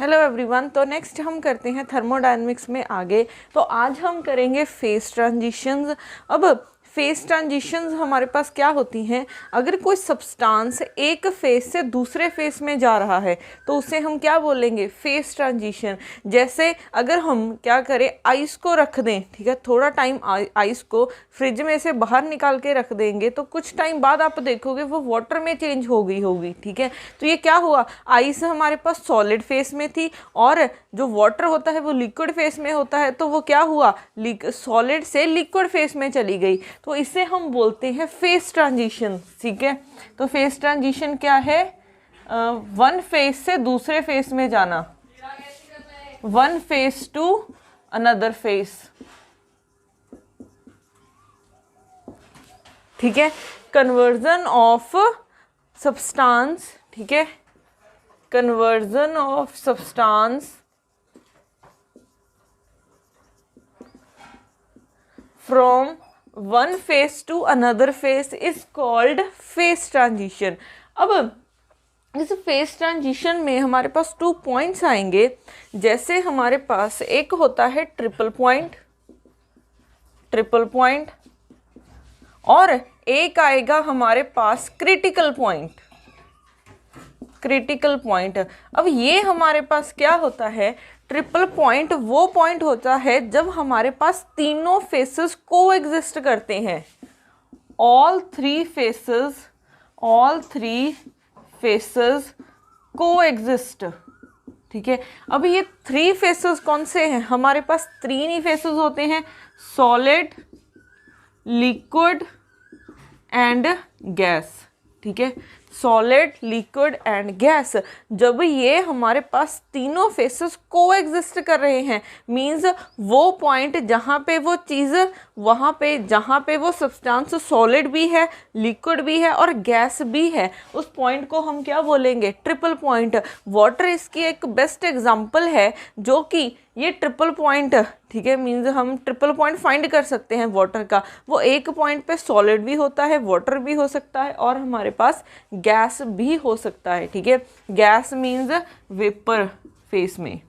Hello everyone. तो next हम करते हैं थर्मोडायनेमिक्स में आगे। तो आज हम करेंगे फेस ट्रांजिशंस। अब फेस ट्रांजिशंस हमारे पास क्या होती हैं? अगर कोई सब्सटेंस एक फेस से दूसरे फेस में जा रहा है तो उसे हम क्या बोलेंगे? Face transition. जैसे अगर हम क्या करें, आइस को रख दें, ठीक है, थोड़ा टाइम आइस को फ्रिज में से बाहर निकाल के रख देंगे तो कुछ टाइम बाद आप देखोगे वो वाटर में चेंज हो गई होगी, ठीक है। तो ये क्या हुआ, आइस हमारे पास सॉलिड फेस में थी और जो वाटर होता है वो लिक्विड फेस में होता है, तो वो क्या हुआ, सॉलिड से लिक्विड फेस में चली गई। तो इसे हम बोलते हैं फेस ट्रांजिशन, ठीक है। तो फेस ट्रांजिशन क्या है? वन फेस से दूसरे फेस में जाना, one phase to another phase, ठीक है। कन्वर्जन ऑफ सब्सटेंस, ठीक है, conversion of substance from one phase to another phase is called phase transition. अब इस फेस ट्रांजिशन में हमारे पास 2 पॉइंट्स आएंगे। जैसे हमारे पास एक होता है ट्रिपल पॉइंट, ट्रिपल पॉइंट, और एक आएगा हमारे पास क्रिटिकल पॉइंट, क्रिटिकल पॉइंट। अब ये हमारे पास क्या होता है? ट्रिपल पॉइंट वो पॉइंट होता है जब हमारे पास तीनों फेसेस को एग्जिस्ट करते हैं। ऑल थ्री फेसेस को एग्जिस्ट, ठीक है। अब ये 3 फेसेस कौन से हैं? हमारे पास 3 ही फेसेस होते हैं, सॉलिड, लिक्विड एंड गैस, ठीक है। Solid, liquid and gas. जब ये हमारे पास तीनों फेसेस को एग्जिस्ट कर रहे हैं, मीन्स वो पॉइंट जहाँ पे वो चीज़, वहाँ पे जहाँ पे वो सब्सटेंस सॉलिड भी है, लिक्विड भी है और गैस भी है, उस पॉइंट को हम क्या बोलेंगे? Triple point. वाटर इसकी एक बेस्ट एग्जांपल है, जो कि ये ट्रिपल पॉइंट, ठीक है, मीन्स हम ट्रिपल पॉइंट फाइंड कर सकते हैं वाटर का। वो एक पॉइंट पे सॉलिड भी होता है, वाटर भी हो सकता है और हमारे पास गैस भी हो सकता है, ठीक है। गैस मीन्स वेपर फेस में।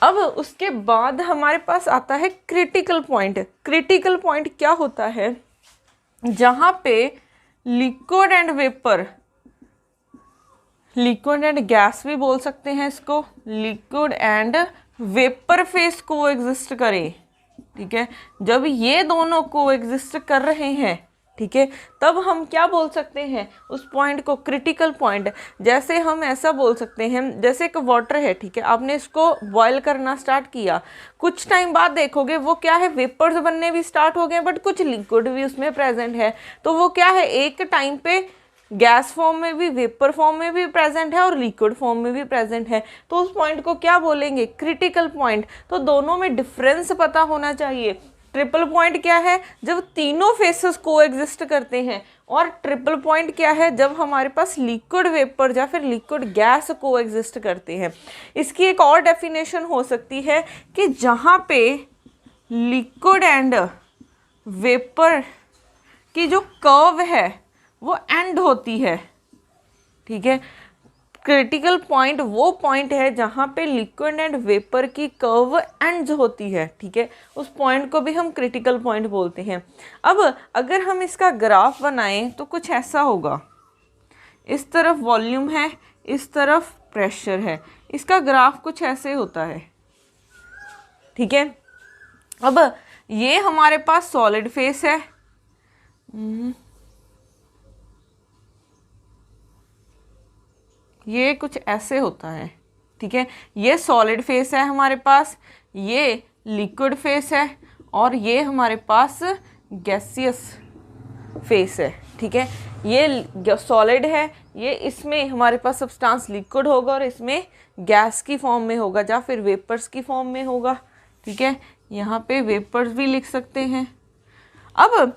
अब उसके बाद हमारे पास आता है क्रिटिकल पॉइंट। क्रिटिकल पॉइंट क्या होता है? जहां पे liquid and vapour, liquid and gas भी बोल सकते हैं इसको, लिक्विड एंड वेपर फेस को एग्जिस्ट करें, ठीक है। जब ये दोनों को एग्जिस्ट कर रहे हैं, ठीक है, तब हम क्या बोल सकते हैं उस पॉइंट को? Critical point. जैसे हम ऐसा बोल सकते हैं, जैसे एक वाटर है, ठीक है, आपने इसको बॉयल करना स्टार्ट किया, कुछ टाइम बाद देखोगे वो क्या है, वेपर्स बनने भी स्टार्ट हो गए, बट कुछ लिक्विड भी उसमें प्रेजेंट है। तो वो क्या है, एक टाइम पे गैस फॉर्म में भी, वेपर फॉर्म में भी प्रेजेंट है और लिक्विड फॉर्म में भी प्रेजेंट है। तो उस पॉइंट को क्या बोलेंगे? Critical point. तो दोनों में डिफरेंस पता होना चाहिए। ट्रिपल पॉइंट क्या है? जब तीनों फेसेस को एग्जिस्ट करते हैं। और ट्रिपल पॉइंट क्या है? जब हमारे पास लिक्विड वेपर या फिर लिक्विड गैस को एग्जिस्ट करते हैं। इसकी एक और डेफिनेशन हो सकती है कि जहाँ पे लिक्विड एंड वेपर की जो कर्व है वो एंड होती है, ठीक है। क्रिटिकल पॉइंट वो पॉइंट है जहाँ पे लिक्विड एंड वेपर की कर्व एंड्स होती है, ठीक है। उस पॉइंट को भी हम क्रिटिकल पॉइंट बोलते हैं। अब अगर हम इसका ग्राफ बनाएं तो कुछ ऐसा होगा। इस तरफ वॉल्यूम है, इस तरफ प्रेशर है, इसका ग्राफ कुछ ऐसे होता है, ठीक है। अब ये हमारे पास सॉलिड फेस है, ये कुछ ऐसे होता है, ठीक है। ये सॉलिड फेस है हमारे पास, ये लिक्विड फेस है और ये हमारे पास गैसियस फेस है, ठीक है। ये सॉलिड है, ये इसमें हमारे पास सब्सटेंस लिक्विड होगा और इसमें गैस की फॉर्म में होगा या फिर वेपर्स की फॉर्म में होगा, ठीक है। यहाँ पे वेपर्स भी लिख सकते हैं। अब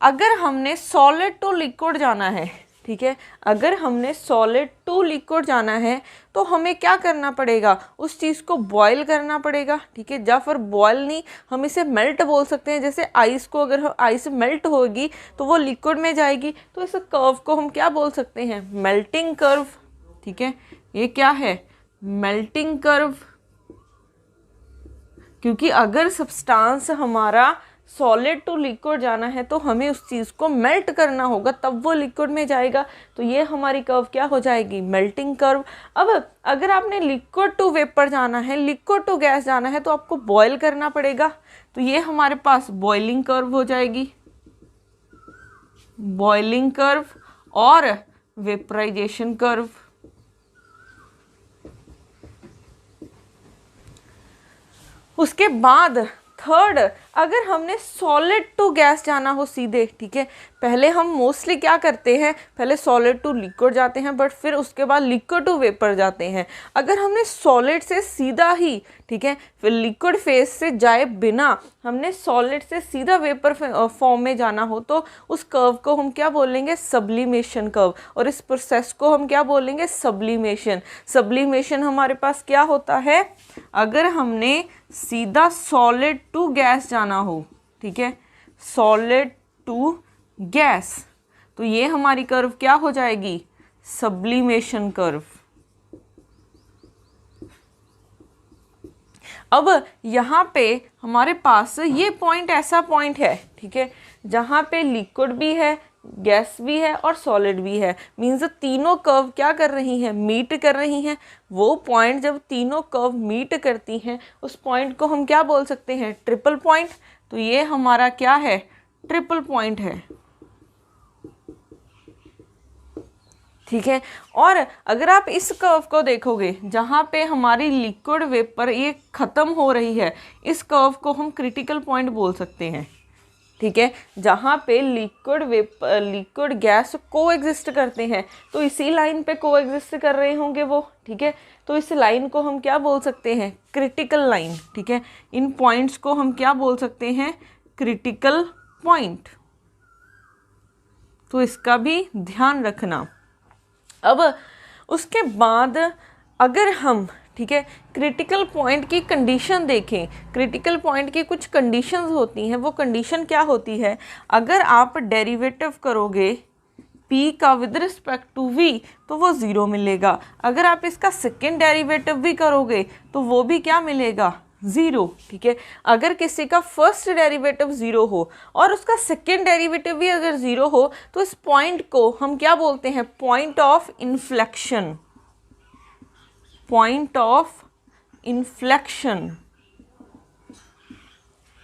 अगर हमने सॉलिड टू लिक्विड जाना है, ठीक है, अगर हमने सॉलिड टू लिक्विड जाना है तो हमें क्या करना पड़ेगा? उस चीज़ को बॉयल करना पड़ेगा, ठीक है। या फिर बॉयल नहीं, हम इसे मेल्ट बोल सकते हैं। जैसे आइस को, अगर आइस मेल्ट होगी तो वो लिक्विड में जाएगी, तो इस कर्व को हम क्या बोल सकते हैं? मेल्टिंग कर्व, ठीक है, ये क्या है, मेल्टिंग कर्व। क्योंकि अगर सब्सटेंस हमारा सॉलिड टू लिक्विड जाना है तो हमें उस चीज़ को मेल्ट करना होगा, तब वो लिक्विड में जाएगा। तो ये हमारी कर्व क्या हो जाएगी, मेल्टिंग कर्व। अब अगर आपने लिक्विड टू वेपर जाना है, लिक्विड टू गैस जाना है, तो आपको बॉयल करना पड़ेगा। तो ये हमारे पास बॉइलिंग कर्व हो जाएगी, बॉइलिंग कर्व और वेपराइजेशन कर्व। उसके बाद थर्ड, अगर हमने सॉलिड टू गैस जाना हो सीधे, ठीक है, पहले हम मोस्टली क्या करते हैं, पहले सॉलिड टू लिक्विड जाते हैं, बट फिर उसके बाद लिक्विड टू वेपर जाते हैं। अगर हमने सॉलिड से सीधा ही, ठीक है, फिर लिक्विड फेज से जाए बिना हमने सॉलिड से सीधा वेपर फॉर्म में जाना हो, तो उस कर्व को हम क्या बोलेंगे, सब्लिमेशन कर्व। और इस प्रोसेस को हम क्या बोलेंगे, सब्लिमेशन। सब्लिमेशन हमारे पास क्या होता है, अगर हमने सीधा सॉलिड टू गैस जाना हो, ठीक है, सॉलिड टू गैस, तो ये हमारी कर्व क्या हो जाएगी, सब्लिमेशन कर्व। अब यहाँ पे हमारे पास ये पॉइंट ऐसा पॉइंट है, ठीक है, जहाँ पे लिक्विड भी है, गैस भी है और सॉलिड भी है। मीन्स तीनों कर्व क्या कर रही हैं, मीट कर रही हैं। वो पॉइंट जब तीनों कर्व मीट करती हैं, उस पॉइंट को हम क्या बोल सकते हैं, ट्रिपल पॉइंट। तो ये हमारा क्या है, ट्रिपल पॉइंट है, ठीक है। और अगर आप इस कर्व को देखोगे, जहाँ पे हमारी लिक्विड वेपर ये ख़त्म हो रही है, इस कर्व को हम क्रिटिकल पॉइंट बोल सकते हैं, ठीक है, जहाँ पे लिक्विड गैस को एग्जिस्ट करते हैं। तो इसी लाइन पे को एग्जिस्ट कर रहे होंगे वो, ठीक है। तो इस लाइन को हम क्या बोल सकते हैं, क्रिटिकल लाइन, ठीक है। इन पॉइंट्स को हम क्या बोल सकते हैं, क्रिटिकल पॉइंट। तो इसका भी ध्यान रखना। अब उसके बाद अगर हम, ठीक है, क्रिटिकल पॉइंट की कंडीशन देखें, क्रिटिकल पॉइंट की कुछ कंडीशंस होती हैं। वो कंडीशन क्या होती है, अगर आप डेरिवेटिव करोगे p का विद रिस्पेक्ट टू v तो वो ज़ीरो मिलेगा। अगर आप इसका सेकेंड डेरिवेटिव भी करोगे तो वो भी क्या मिलेगा, ज़ीरो, ठीक है। अगर किसी का फर्स्ट डेरिवेटिव ज़ीरो हो और उसका सेकेंड डेरिवेटिव भी अगर ज़ीरो हो, तो इस पॉइंट को हम क्या बोलते हैं, point of inflection, point of inflection,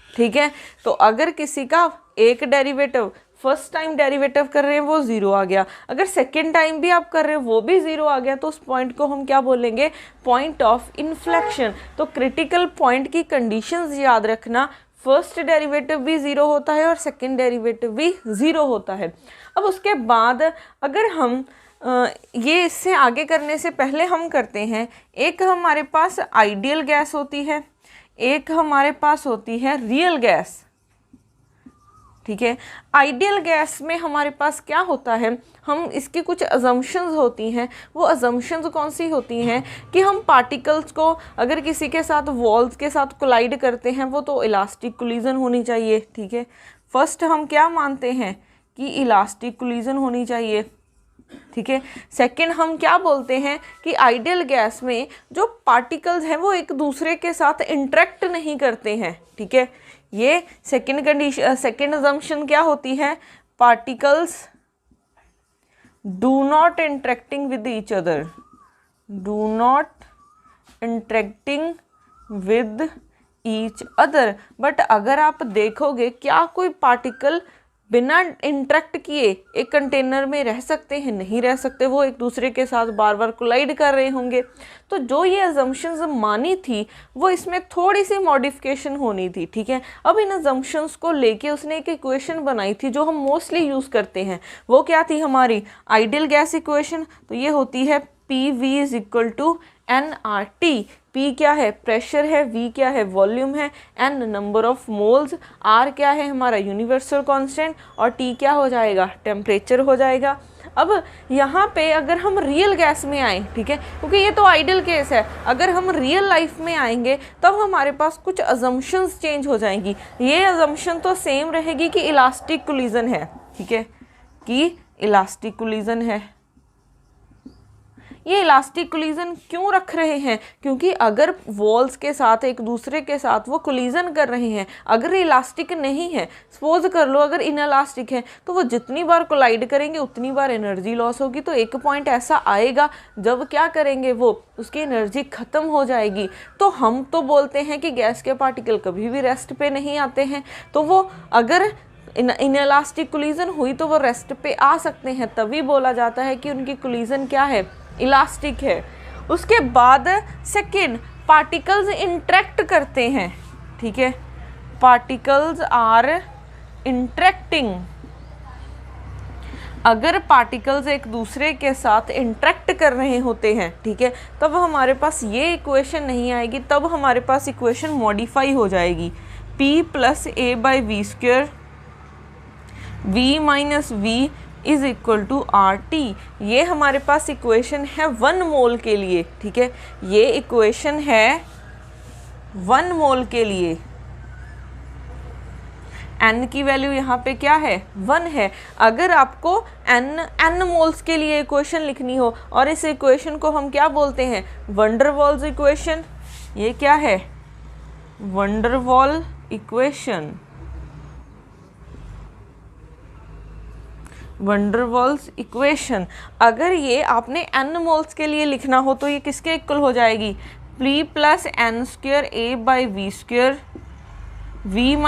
ठीक है। तो अगर किसी का एक डेरिवेटिव फर्स्ट टाइम डेरिवेटिव कर रहे हैं वो ज़ीरो आ गया, अगर सेकेंड टाइम भी आप कर रहे हैं वो भी ज़ीरो आ गया, तो उस पॉइंट को हम क्या बोलेंगे, पॉइंट ऑफ इन्फ्लेक्शन। तो क्रिटिकल पॉइंट की कंडीशंस याद रखना, फर्स्ट डेरिवेटिव भी ज़ीरो होता है और सेकेंड डेरिवेटिव भी ज़ीरो होता है। अब उसके बाद अगर हम ये इससे आगे करने से पहले हम करते हैं, एक हमारे पास आइडियल गैस होती है, एक हमारे पास होती है रियल गैस, ठीक है। आइडियल गैस में हमारे पास क्या होता है, हम इसकी कुछ अजम्पशंस होती हैं। वो अजम्पशंस कौन सी होती हैं कि हम पार्टिकल्स को अगर किसी के साथ वॉल्स के साथ कोलाइड करते हैं, वो तो इलास्टिक कोलिजन होनी चाहिए, ठीक है। फर्स्ट हम क्या मानते हैं कि इलास्टिक कोलिजन होनी चाहिए, ठीक है। सेकंड हम क्या बोलते हैं कि आइडियल गैस में जो पार्टिकल्स हैं वो एक दूसरे के साथ इंटरेक्ट नहीं करते हैं, ठीक है। ये सेकंड कंडीशन, सेकंड अजम्पशन क्या होती है, particles do not interacting with each other, do not interacting with each other. But अगर आप देखोगे क्या कोई पार्टिकल बिना इंटरेक्ट किए एक कंटेनर में रह सकते हैं, नहीं रह सकते, वो एक दूसरे के साथ बार बार कोलाइड कर रहे होंगे। तो जो ये अजम्पशंस मानी थी वो इसमें थोड़ी सी मॉडिफिकेशन होनी थी, ठीक है। अब इन अजम्पशंस को लेके उसने एक इक्वेशन बनाई थी जो हम मोस्टली यूज़ करते हैं। वो क्या थी हमारी आइडियल गैस इक्वेशन, तो ये होती है PV is equal to nRT। P क्या है, प्रेशर है, V क्या है, वॉल्यूम है, N number of moles, R क्या है हमारा यूनिवर्सल कांस्टेंट और T क्या हो जाएगा, टेम्परेचर हो जाएगा। अब यहाँ पे अगर हम रियल गैस में आए, ठीक है, क्योंकि ये तो आइडियल केस है, अगर हम रियल लाइफ में आएंगे तब हमारे पास कुछ अजम्पशंस चेंज हो जाएंगी। ये अजम्पशन तो सेम रहेगी कि इलास्टिक कोलिजन है, ठीक है, कि इलास्टिक कोलिजन है। ये इलास्टिक कोलिजन क्यों रख रहे हैं? क्योंकि अगर वॉल्स के साथ एक दूसरे के साथ वो कोलिजन कर रहे हैं, अगर इलास्टिक नहीं है, सपोज कर लो अगर इनइलास्टिक है, तो वो जितनी बार कोलाइड करेंगे उतनी बार एनर्जी लॉस होगी। तो एक पॉइंट ऐसा आएगा जब क्या करेंगे, वो उसकी एनर्जी ख़त्म हो जाएगी। तो हम तो बोलते हैं कि गैस के पार्टिकल कभी भी रेस्ट पे नहीं आते हैं, तो वो अगर इनइलास्टिक कोलिजन हुई तो वो रेस्ट पे आ सकते हैं, तभी बोला जाता है कि उनकी कोलिजन क्या है, इलास्टिक है। उसके बाद सेकेंड, पार्टिकल्स इंटरेक्ट करते हैं, ठीक है, पार्टिकल्स आर इंटरेक्टिंग। अगर पार्टिकल्स एक दूसरे के साथ इंटरेक्ट कर रहे होते हैं, ठीक है, तब हमारे पास ये इक्वेशन नहीं आएगी, तब हमारे पास इक्वेशन मॉडिफाई हो जाएगी। P + a/v², v - v is equal to RT। ये हमारे पास इक्वेशन है 1 मोल के लिए, ठीक है, ये इक्वेशन है 1 मोल के लिए। n की वैल्यू यहाँ पे क्या है, 1 है। अगर आपको n मोल्स के लिए इक्वेशन लिखनी हो, और इस इक्वेशन को हम क्या बोलते हैं, वंडरवॉल्स इक्वेशन। ये क्या है, वंडरवॉल इक्वेशन, वंडरवॉल्स इक्वेशन। अगर ये आपने n मोल्स के लिए लिखना हो तो ये किसके इक्वल हो जाएगी, P + n² a/v², v -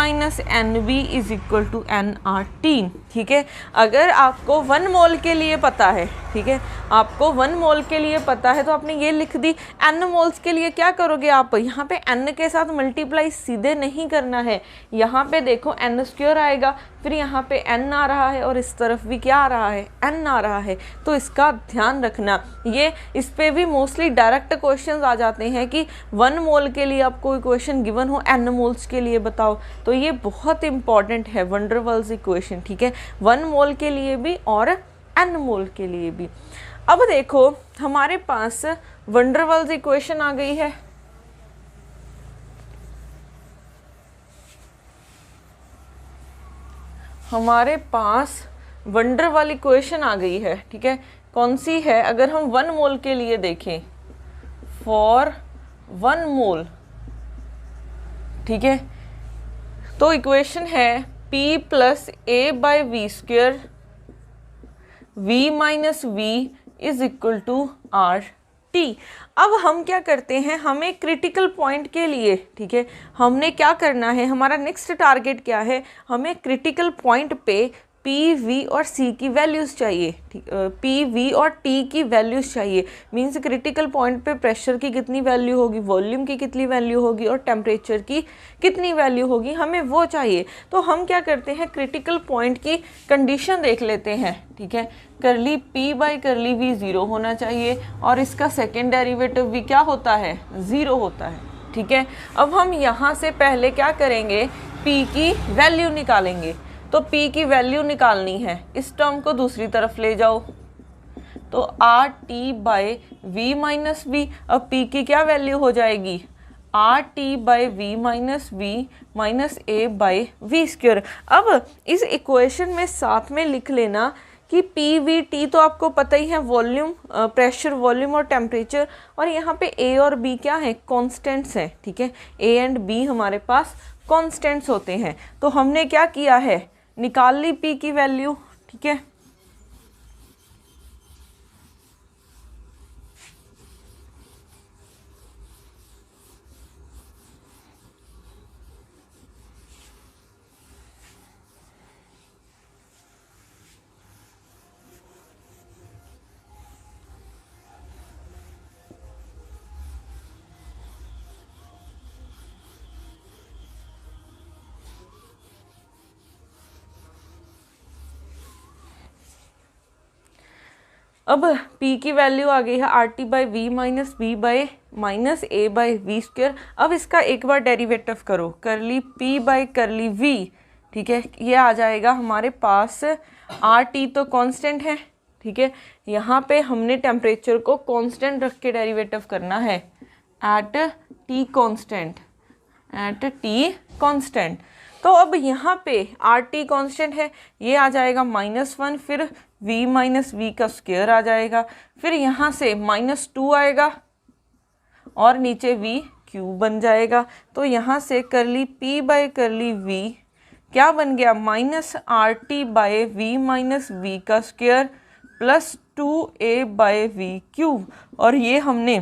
nv is equal to nRT, ठीक है। अगर आपको 1 मोल के लिए पता है, ठीक है, आपको 1 मोल के लिए पता है तो आपने ये लिख दी। n मोल्स के लिए क्या करोगे आप, यहाँ पे n के साथ मल्टीप्लाई सीधे नहीं करना है, यहाँ पे देखो n² आएगा, फिर यहाँ पे n आ रहा है, और इस तरफ भी क्या आ रहा है, n आ रहा है। तो इसका ध्यान रखना, ये इस पे भी मोस्टली डायरेक्ट क्वेश्चंस आ जाते हैं कि 1 मोल के लिए आपको इक्वेशन गिवन हो, n मोल्स के लिए बताओ। तो ये बहुत इंपॉर्टेंट है वंडरवॉल्स इक्वेशन, ठीक है, 1 मोल के लिए भी और n मोल के लिए भी। अब देखो हमारे पास वंडरवॉल्स इक्वेशन आ गई है। हमारे पास वंडरवॉल इक्वेशन आ गई है, ठीक है, कौन सी है, अगर हम 1 मोल के लिए देखें, फॉर 1 मोल, ठीक है, तो इक्वेशन है P + a/v², v - v is equal to RT। अब हम क्या करते हैं, हमें क्रिटिकल पॉइंट के लिए, ठीक है, हमने क्या करना है, हमारा नेक्स्ट टारगेट क्या है, हमें क्रिटिकल पॉइंट पे P, V और C की वैल्यूज़ चाहिए, ठीक, P, V और T की वैल्यूज़ चाहिए। मीन्स क्रिटिकल पॉइंट पे प्रेशर की कितनी वैल्यू होगी, वॉल्यूम की कितनी वैल्यू होगी और टेम्परेचर की कितनी वैल्यू होगी, हमें वो चाहिए। तो हम क्या करते हैं, क्रिटिकल पॉइंट की कंडीशन देख लेते हैं, ठीक है, करली P/v 0 होना चाहिए, और इसका सेकेंड डेरिवेटिव भी क्या होता है, 0 होता है, ठीक है। अब हम यहाँ से पहले क्या करेंगे, P की वैल्यू निकालेंगे। तो P की वैल्यू निकालनी है, इस टर्म को दूसरी तरफ ले जाओ, तो RT/v - v। अब P की क्या वैल्यू हो जाएगी, RT/v - v - a/v²। अब इस इक्वेशन में साथ में लिख लेना कि PVT तो आपको पता ही है, वॉल्यूम, प्रेशर, वॉल्यूम और टेम्परेचर, और यहाँ पे A और B क्या है, कॉन्स्टेंट्स हैं, ठीक है, A एंड B हमारे पास कॉन्स्टेंट्स होते हैं। तो हमने क्या किया है, निकाल ली P की वैल्यू, ठीक है। अब P की वैल्यू आ गई है RT/v - v a/v²। अब इसका एक बार डेरिवेटिव करो, करली P/v, ठीक है, ये आ जाएगा हमारे पास, RT तो कांस्टेंट है, ठीक है, यहाँ पे हमने टेम्परेचर को कांस्टेंट रख के डेरिवेटिव करना है, एट T कांस्टेंट, तो अब यहाँ पे आर टी कॉन्स्टेंट है, ये आ जाएगा -1, फिर v माइनस वी का स्क्वायर आ जाएगा, फिर यहाँ से -2 आएगा और नीचे v क्यूब बन जाएगा। तो यहाँ से करली p बाय करली v क्या बन गया, -RT by v minus V का square plus 2a by V cube. और ये हमने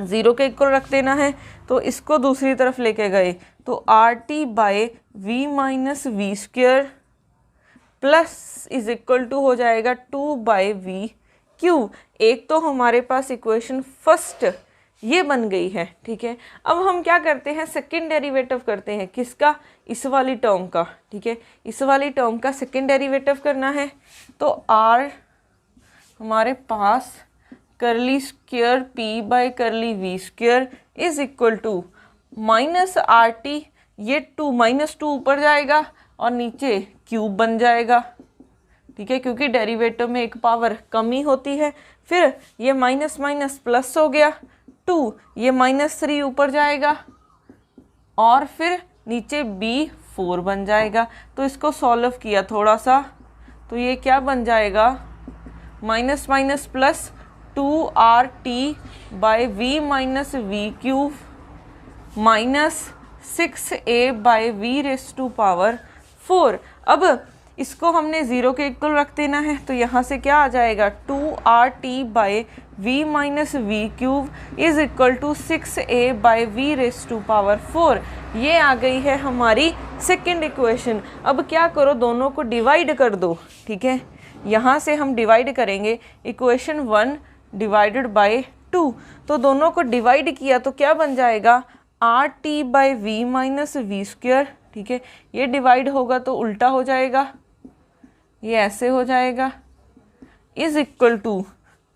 0 के इक्वल रख देना है, तो इसको दूसरी तरफ लेके गए तो RT by v minus V square plus is equal to हो जाएगा 2 बाय वी क्यूब। एक तो हमारे पास इक्वेशन फर्स्ट ये बन गई है, ठीक है। अब हम क्या करते हैं, सेकंड डेरिवेटिव करते हैं, किसका, इस वाली टर्म का, ठीक है। इस वाली टर्म का सेकंड डेरिवेटिव करना है, तो r हमारे पास curly square p by curly v square is equal to -RT, ये -2 ऊपर जाएगा और नीचे क्यूब बन जाएगा, ठीक है, क्योंकि डेरिवेटिव में एक पावर कम ही होती है। फिर ये माइनस माइनस प्लस हो गया 2, ये -3 ऊपर जाएगा और फिर नीचे b 4 बन जाएगा। तो इसको सॉल्व किया थोड़ा सा, तो ये क्या बन जाएगा, minus minus plus 2RT by v minus V cube minus 6a by v raise to power 4। अब इसको हमने 0 के इक्वल रख देना है, तो यहाँ से क्या आ जाएगा, 2RT by v minus V cube is equal to 6a by v raise to power 4। ये आ गई है हमारी सेकंड इक्वेशन। अब क्या करो, दोनों को डिवाइड कर दो, ठीक है। यहाँ से हम डिवाइड करेंगे इक्वेशन 1 डिवाइडेड बाय 2, तो दोनों को डिवाइड किया तो क्या बन जाएगा, RT by v minus V square, ठीक है। ये डिवाइड होगा तो उल्टा हो जाएगा, ये ऐसे हो जाएगा, is equal to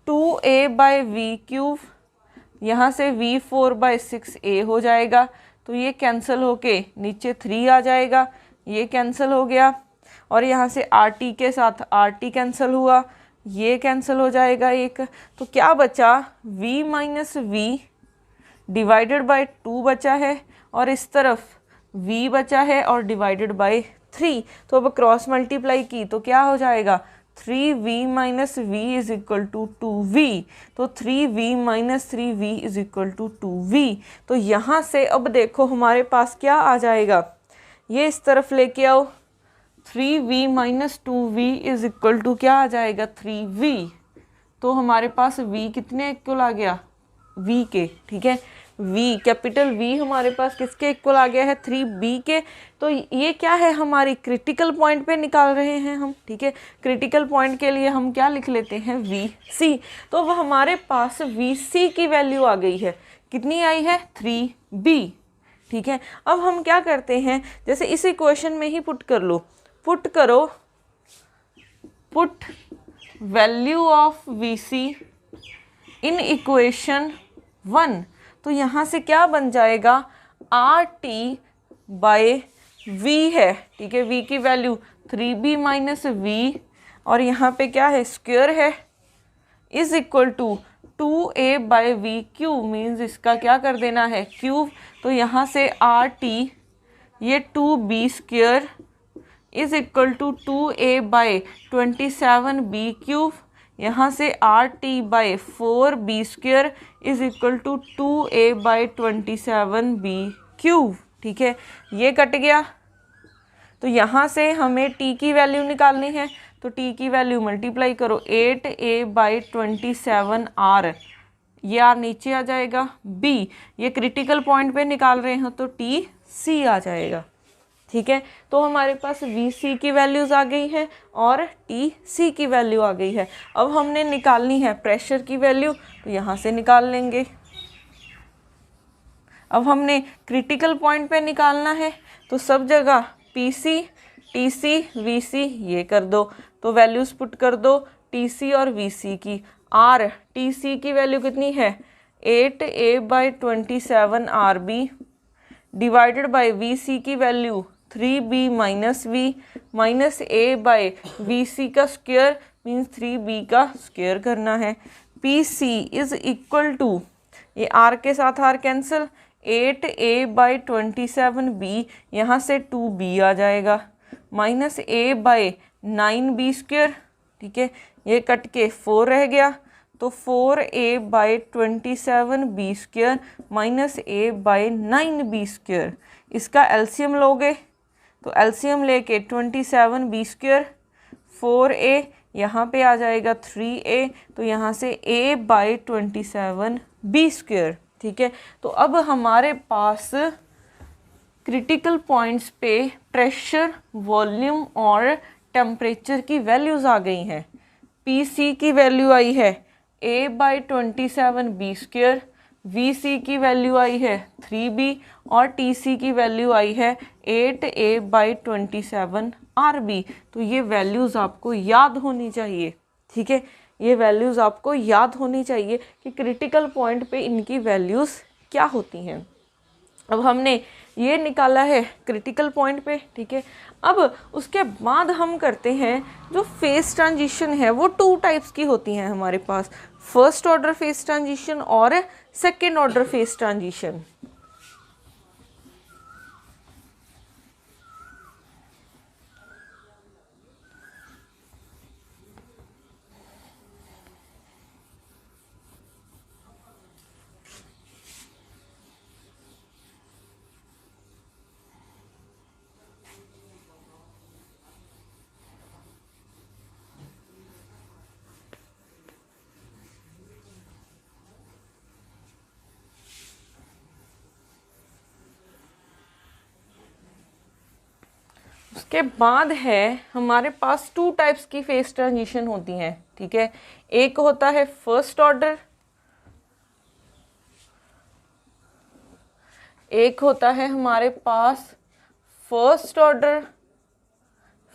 2a by V cube, यहाँ से v4 बाय 6a हो जाएगा, तो ये कैंसिल होके नीचे 3 आ जाएगा, ये कैंसिल हो गया और यहाँ से RT के साथ RT कैंसिल हुआ, ये कैंसिल हो जाएगा एक, तो क्या बचा, v minus V divided by 2 बचा है और इस तरफ v बचा है और डिवाइडेड बाय 3। तो अब क्रॉस मल्टीप्लाई की तो क्या हो जाएगा, 3v minus V is equal to 2v, तो 3v minus 3v is equal to 2v। तो यहाँ से अब देखो हमारे पास क्या आ जाएगा, ये इस तरफ लेके आओ, 3v minus 2v is equal to क्या आ जाएगा, 3v। तो हमारे पास v कितने इक्वल आ गया, v के, ठीक है। v कैपिटल v हमारे पास किसके इक्वल आ गया है, 3b के। तो ये क्या है, हमारी क्रिटिकल पॉइंट पे निकाल रहे हैं हम, ठीक है। क्रिटिकल पॉइंट के लिए हम क्या लिख लेते हैं, vc। तो अब हमारे पास vc की वैल्यू आ गई है, कितनी आई है, 3b, ठीक है। अब हम क्या करते हैं, जैसे इस इक्वेशन में ही पुट कर लो, पुट करो, put value of vc in equation 1, तो यहाँ से क्या बन जाएगा, RT बाय v है, ठीक है, v की वैल्यू 3b माइनस v और यहाँ पे क्या है, स्क्वायर है, is equal to 2a by V cube, means इसका क्या कर देना है, क्यूब। तो यहाँ से RT ये 2b square is equal to 2a by 27b cube, यहाँ से RT by 4b square is equal to 2a by 27b cube, ठीक है। ये कट गया, तो यहाँ से हमें t की वैल्यू निकालनी है, तो t की वैल्यू मल्टीप्लाई करो, 8a बाय 27r, ये r नीचे आ जाएगा, b ये क्रिटिकल पॉइंट पे निकाल रहे हैं तो t c आ जाएगा, ठीक है। तो हमारे पास vc की वैल्यूज़ आ गई है और tc की वैल्यू आ गई है। अब हमने निकालनी है प्रेशर की वैल्यू, तो यहाँ से निकाल लेंगे। अब हमने क्रिटिकल पॉइंट पे निकालना है, तो सब जगह pc tc vc ये कर दो, तो वैल्यूज़ पुट कर दो tc और vc की। r tc की वैल्यू कितनी है, 8a by 27rb divided by vc की value 3b minus V minus a by vc का स्क्वायर मीन्स 3b का स्क्वायर करना है। pc इज इक्वल टू, ये r के साथ r कैंसिल, 8a/27b, यहाँ से 2b आ जाएगा, माइनस a/9b², ठीक है, ये कट के 4 रह गया, तो 4a/27b² माइनस a/9b², इसका एलसीएम लोगे तो एलसीएम लेके 27b², 4a यहाँ पे आ जाएगा 3a, तो यहाँ से a/27b², ठीक है। तो अब हमारे पास क्रिटिकल पॉइंट्स पे प्रेशर, वॉल्यूम और टेम्परेचर की वैल्यूज़ आ गई हैं। PC की वैल्यू आई है a/27b², VC की वैल्यू आई है 3b और TC की वैल्यू आई है 8a/27RB। तो ये वैल्यूज़ आपको याद होनी चाहिए, ठीक है, ये वैल्यूज़ आपको याद होनी चाहिए कि क्रिटिकल पॉइंट पे इनकी वैल्यूज़ क्या होती हैं। अब हमने ये निकाला है क्रिटिकल पॉइंट पे, ठीक है। अब उसके बाद हम करते हैं जो फेस ट्रांजिशन है वो 2 टाइप्स की होती हैं हमारे पास, फर्स्ट ऑर्डर फेस ट्रांजिशन और सेकेंड ऑर्डर फेस ट्रांजिशन। उसके बाद है हमारे पास 2 टाइप्स की फेस ट्रांजिशन होती हैं, ठीक है। एक होता है फर्स्ट ऑर्डर, एक होता है हमारे पास फर्स्ट ऑर्डर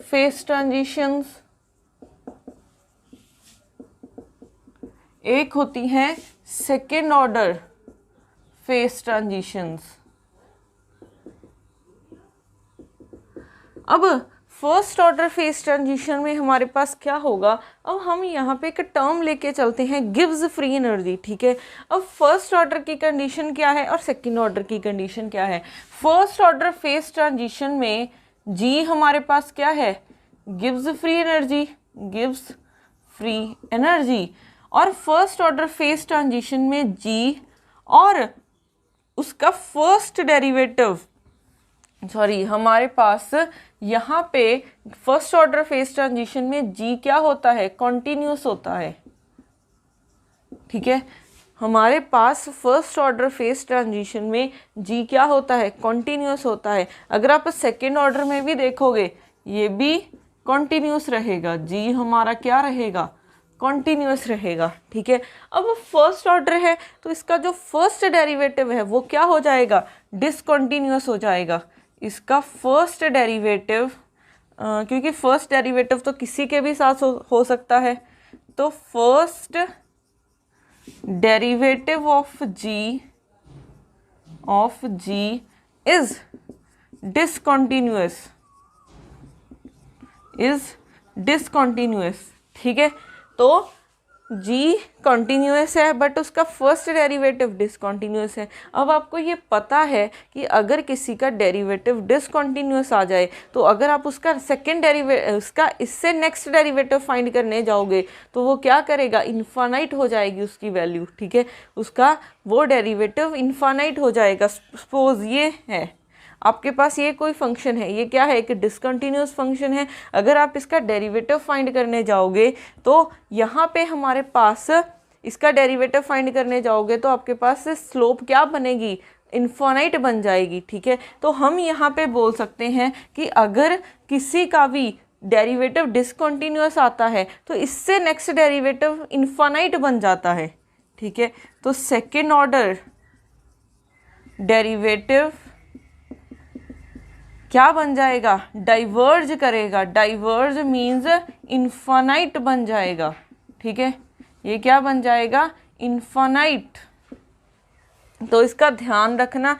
फेस ट्रांजिशंस, एक होती हैं सेकेंड ऑर्डर फेस ट्रांजिशंस। अब फर्स्ट ऑर्डर फेस ट्रांजिशन में हमारे पास क्या होगा, अब हम यहाँ पे एक टर्म लेके चलते हैं गिव्स फ्री एनर्जी, ठीक है। अब फर्स्ट ऑर्डर की कंडीशन क्या है और सेकंड ऑर्डर की कंडीशन क्या है। फर्स्ट ऑर्डर फेस ट्रांजिशन में जी हमारे पास क्या है, gives free energy, gives free energy, और फर्स्ट ऑर्डर फेस ट्रांजिशन में जी और उसका फर्स्ट डेरिवेटिव, सॉरी हमारे पास यहाँ पे फर्स्ट ऑर्डर फेस ट्रांजिशन में जी क्या होता है, कॉन्टिन्यूस होता है, ठीक है। हमारे पास फर्स्ट ऑर्डर फेस ट्रांजिशन में जी क्या होता है, कॉन्टिन्यूस होता है। अगर आप सेकेंड ऑर्डर में भी देखोगे ये भी कॉन्टिन्यूस रहेगा, जी हमारा क्या रहेगा, कॉन्टिन्यूस रहेगा, ठीक है। अब फर्स्ट ऑर्डर है तो इसका जो फर्स्ट डेरिवेटिव है वो क्या हो जाएगा, डिसकॉन्टिन्यूस हो जाएगा। इसका फर्स्ट डेरिवेटिव, क्योंकि फर्स्ट डेरिवेटिव तो किसी के भी साथ हो सकता है, तो first derivative of G is discontinuous, ठीक है। तो जी कॉन्टिन्यूअस है बट उसका फर्स्ट डेरिवेटिव डिसकॉन्टिन्यूअस है। अब आपको ये पता है कि अगर किसी का डेरिवेटिव डिसकॉन्टिन्यूअस आ जाए तो अगर आप उसका सेकेंड डेरिवेटिव, उसका इससे नेक्स्ट डेरिवेटिव फाइंड करने जाओगे तो वो क्या करेगा, इन्फानाइट हो जाएगी उसकी वैल्यू, ठीक है। उसका वो डेरिवेटिव इन्फानाइट हो जाएगा। सपोज ये है आपके पास ये कोई फंक्शन है, ये क्या है, एक डिसकंटिन्यूअस फंक्शन है। अगर आप इसका डेरिवेटिव फाइंड करने जाओगे तो यहाँ पे हमारे पास इसका डेरिवेटिव फाइंड करने जाओगे तो आपके पास स्लोप क्या बनेगी, इन्फानाइट बन जाएगी, ठीक है। तो हम यहाँ पे बोल सकते हैं कि अगर किसी का भी डेरिवेटिव डिसकंटिन्यूअस आता है तो इससे नेक्स्ट डेरिवेटिव इन्फानाइट बन जाता है, ठीक है। तो सेकेंड ऑर्डर डेरिवेटिव क्या बन जाएगा, डाइवर्ज करेगा, डाइवर्ज मीन्स इन्फानाइट बन जाएगा, ठीक है। ये क्या बन जाएगा, इन्फानाइट। तो इसका ध्यान रखना,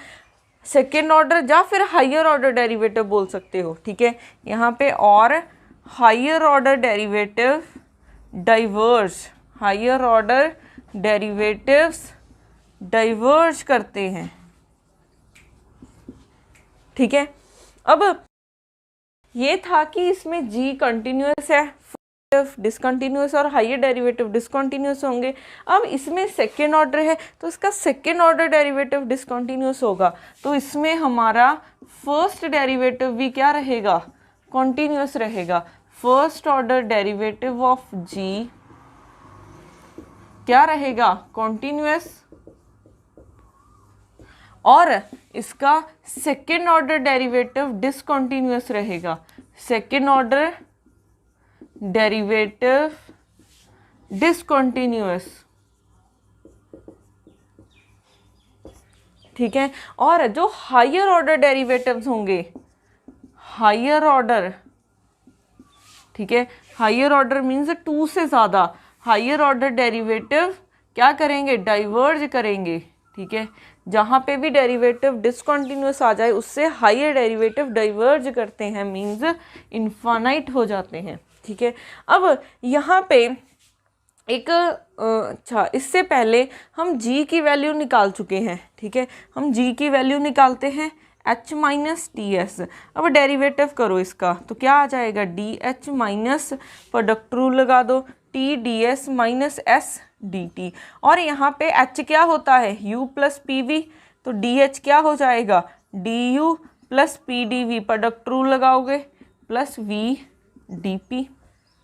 सेकेंड ऑर्डर या फिर हायर ऑर्डर डेरिवेटिव बोल सकते हो, ठीक है। यहाँ पे और higher order derivative diverge, higher order derivatives diverge करते हैं, ठीक है। अब ये था कि इसमें जी कंटिन्यूस है, डिसकंटिन्यूस और हायर डेरिवेटिव डिसकंटिन्यूस होंगे। अब इसमें सेकेंड ऑर्डर है तो इसका सेकेंड ऑर्डर डेरिवेटिव डिसकंटिन्यूस होगा, तो इसमें हमारा फर्स्ट डेरिवेटिव भी क्या रहेगा, कॉन्टिन्यूस रहेगा। फर्स्ट ऑर्डर डेरिवेटिव ऑफ जी क्या रहेगा, कॉन्टिन्यूस, और इसका सेकेंड ऑर्डर डेरिवेटिव डिसकंटिन्यूस रहेगा। सेकेंड ऑर्डर डेरिवेटिव डिसकंटिन्यूस, ठीक है। और जो हायर ऑर्डर डेरिवेटिव्स होंगे, हायर ऑर्डर, ठीक है, हायर ऑर्डर मीन्स 2 से ज़्यादा, हायर ऑर्डर डेरिवेटिव क्या करेंगे, डाइवर्ज करेंगे, ठीक है। जहाँ पे भी डेरिवेटिव डिसकंटिन्यूस आ जाए उससे हायर डेरिवेटिव डाइवर्ज करते हैं, मीन्स इनफाइनाइट हो जाते हैं, ठीक है। अब यहाँ पे एक अच्छा, इससे पहले हम g की वैल्यू निकाल चुके हैं, ठीक है। हम g की वैल्यू निकालते हैं h माइनस टी एस। अब डेरिवेटिव करो इसका तो क्या आ जाएगा, D H minus product rule लगा दो, T D S minus S D T, और यहाँ पे h क्या होता है, u प्लस पी वी, तो डी एच क्या हो जाएगा, D U plus P D V, product rule लगाओगे प्लस वी डी पी,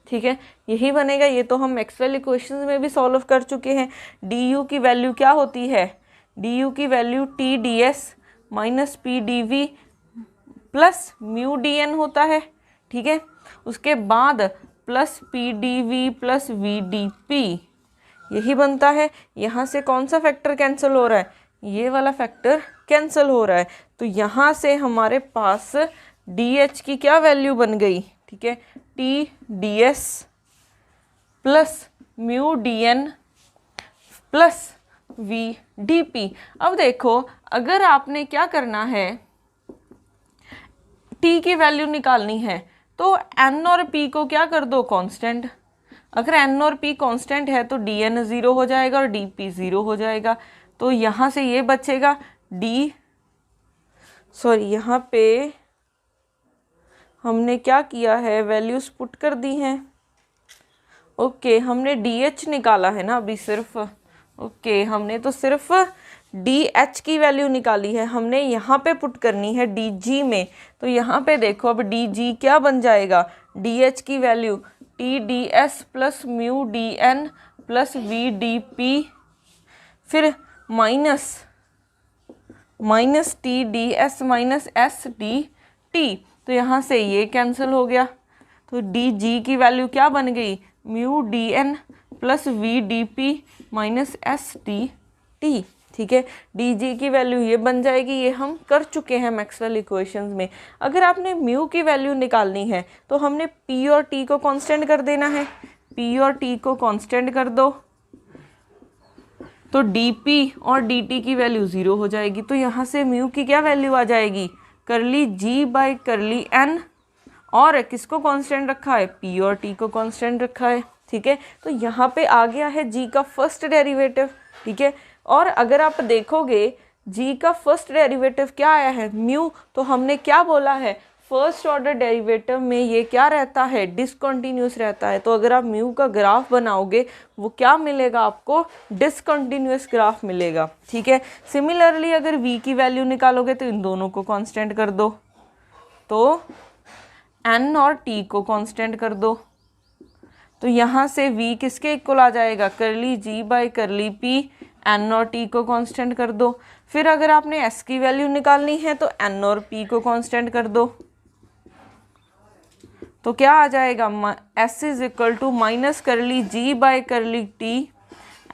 ठीक है, यही बनेगा। ये तो हम मैक्सवेल इक्वेशंस में भी सॉल्व कर चुके हैं। डी यू की वैल्यू क्या होती है, डी यू की value T D S minus P D V plus mu D N होता है, ठीक है। उसके बाद plus P D V plus V D P, यही बनता है। यहाँ से कौन सा फैक्टर कैंसिल हो रहा है, ये वाला फैक्टर कैंसिल हो रहा है, तो यहाँ से हमारे पास डी एच की क्या वैल्यू बन गई, ठीक है, T D S plus mu D N plus V D P. अब देखो, अगर आपने क्या करना है, t की वैल्यू निकालनी है तो n और p को क्या कर दो, कांस्टेंट। अगर n और p कांस्टेंट है तो dn 0 हो जाएगा और dp 0 हो जाएगा, तो यहाँ से ये बचेगा यहाँ पे हमने क्या किया है, वैल्यूज पुट कर दी हैं। ओके, हमने dh निकाला है ना अभी सिर्फ, ओके, हमने तो सिर्फ dh की वैल्यू निकाली है, हमने यहाँ पे पुट करनी है dg में। तो यहाँ पे देखो, अब dg क्या बन जाएगा, dh की value T D S plus mu D N plus V D P, फिर minus T D S minus S D T, तो यहाँ से ये कैंसिल हो गया, तो डी जी की वैल्यू क्या बन गई, mu D N plus V D P minus S D T, ठीक है। डी जी की वैल्यू ये बन जाएगी, ये हम कर चुके हैं मैक्सवेल इक्वेशंस में। अगर आपने म्यू की वैल्यू निकालनी है तो हमने पी और टी को कांस्टेंट कर देना है, पी और टी को कांस्टेंट कर दो तो डी पी और डी टी की वैल्यू 0 हो जाएगी। तो यहाँ से म्यू की क्या वैल्यू आ जाएगी, करली जी बाई करली एन, और किसको कांस्टेंट रखा है, पी और टी को कांस्टेंट रखा है, ठीक है। तो यहाँ पे आ गया है जी का फर्स्ट डेरिवेटिव, ठीक है। और अगर आप देखोगे जी का फर्स्ट डेरिवेटिव क्या आया है, म्यू, तो हमने क्या बोला है, फर्स्ट ऑर्डर डेरिवेटिव में ये क्या रहता है, डिसकंटिन्यूस रहता है। तो अगर आप म्यू का ग्राफ बनाओगे वो क्या मिलेगा आपको, डिसकंटिन्यूस ग्राफ मिलेगा, ठीक है। सिमिलरली अगर v की वैल्यू निकालोगे तो इन दोनों को कांस्टेंट कर दो, तो n और t को कांस्टेंट कर दो, तो यहाँ से v किसके इक्वल आ जाएगा, करली g बाई करली p, n और t को कांस्टेंट कर दो। फिर अगर आपने s की वैल्यू निकालनी है तो n और p को कांस्टेंट कर दो, तो क्या आ जाएगा, s is equal to minus curly g by curly t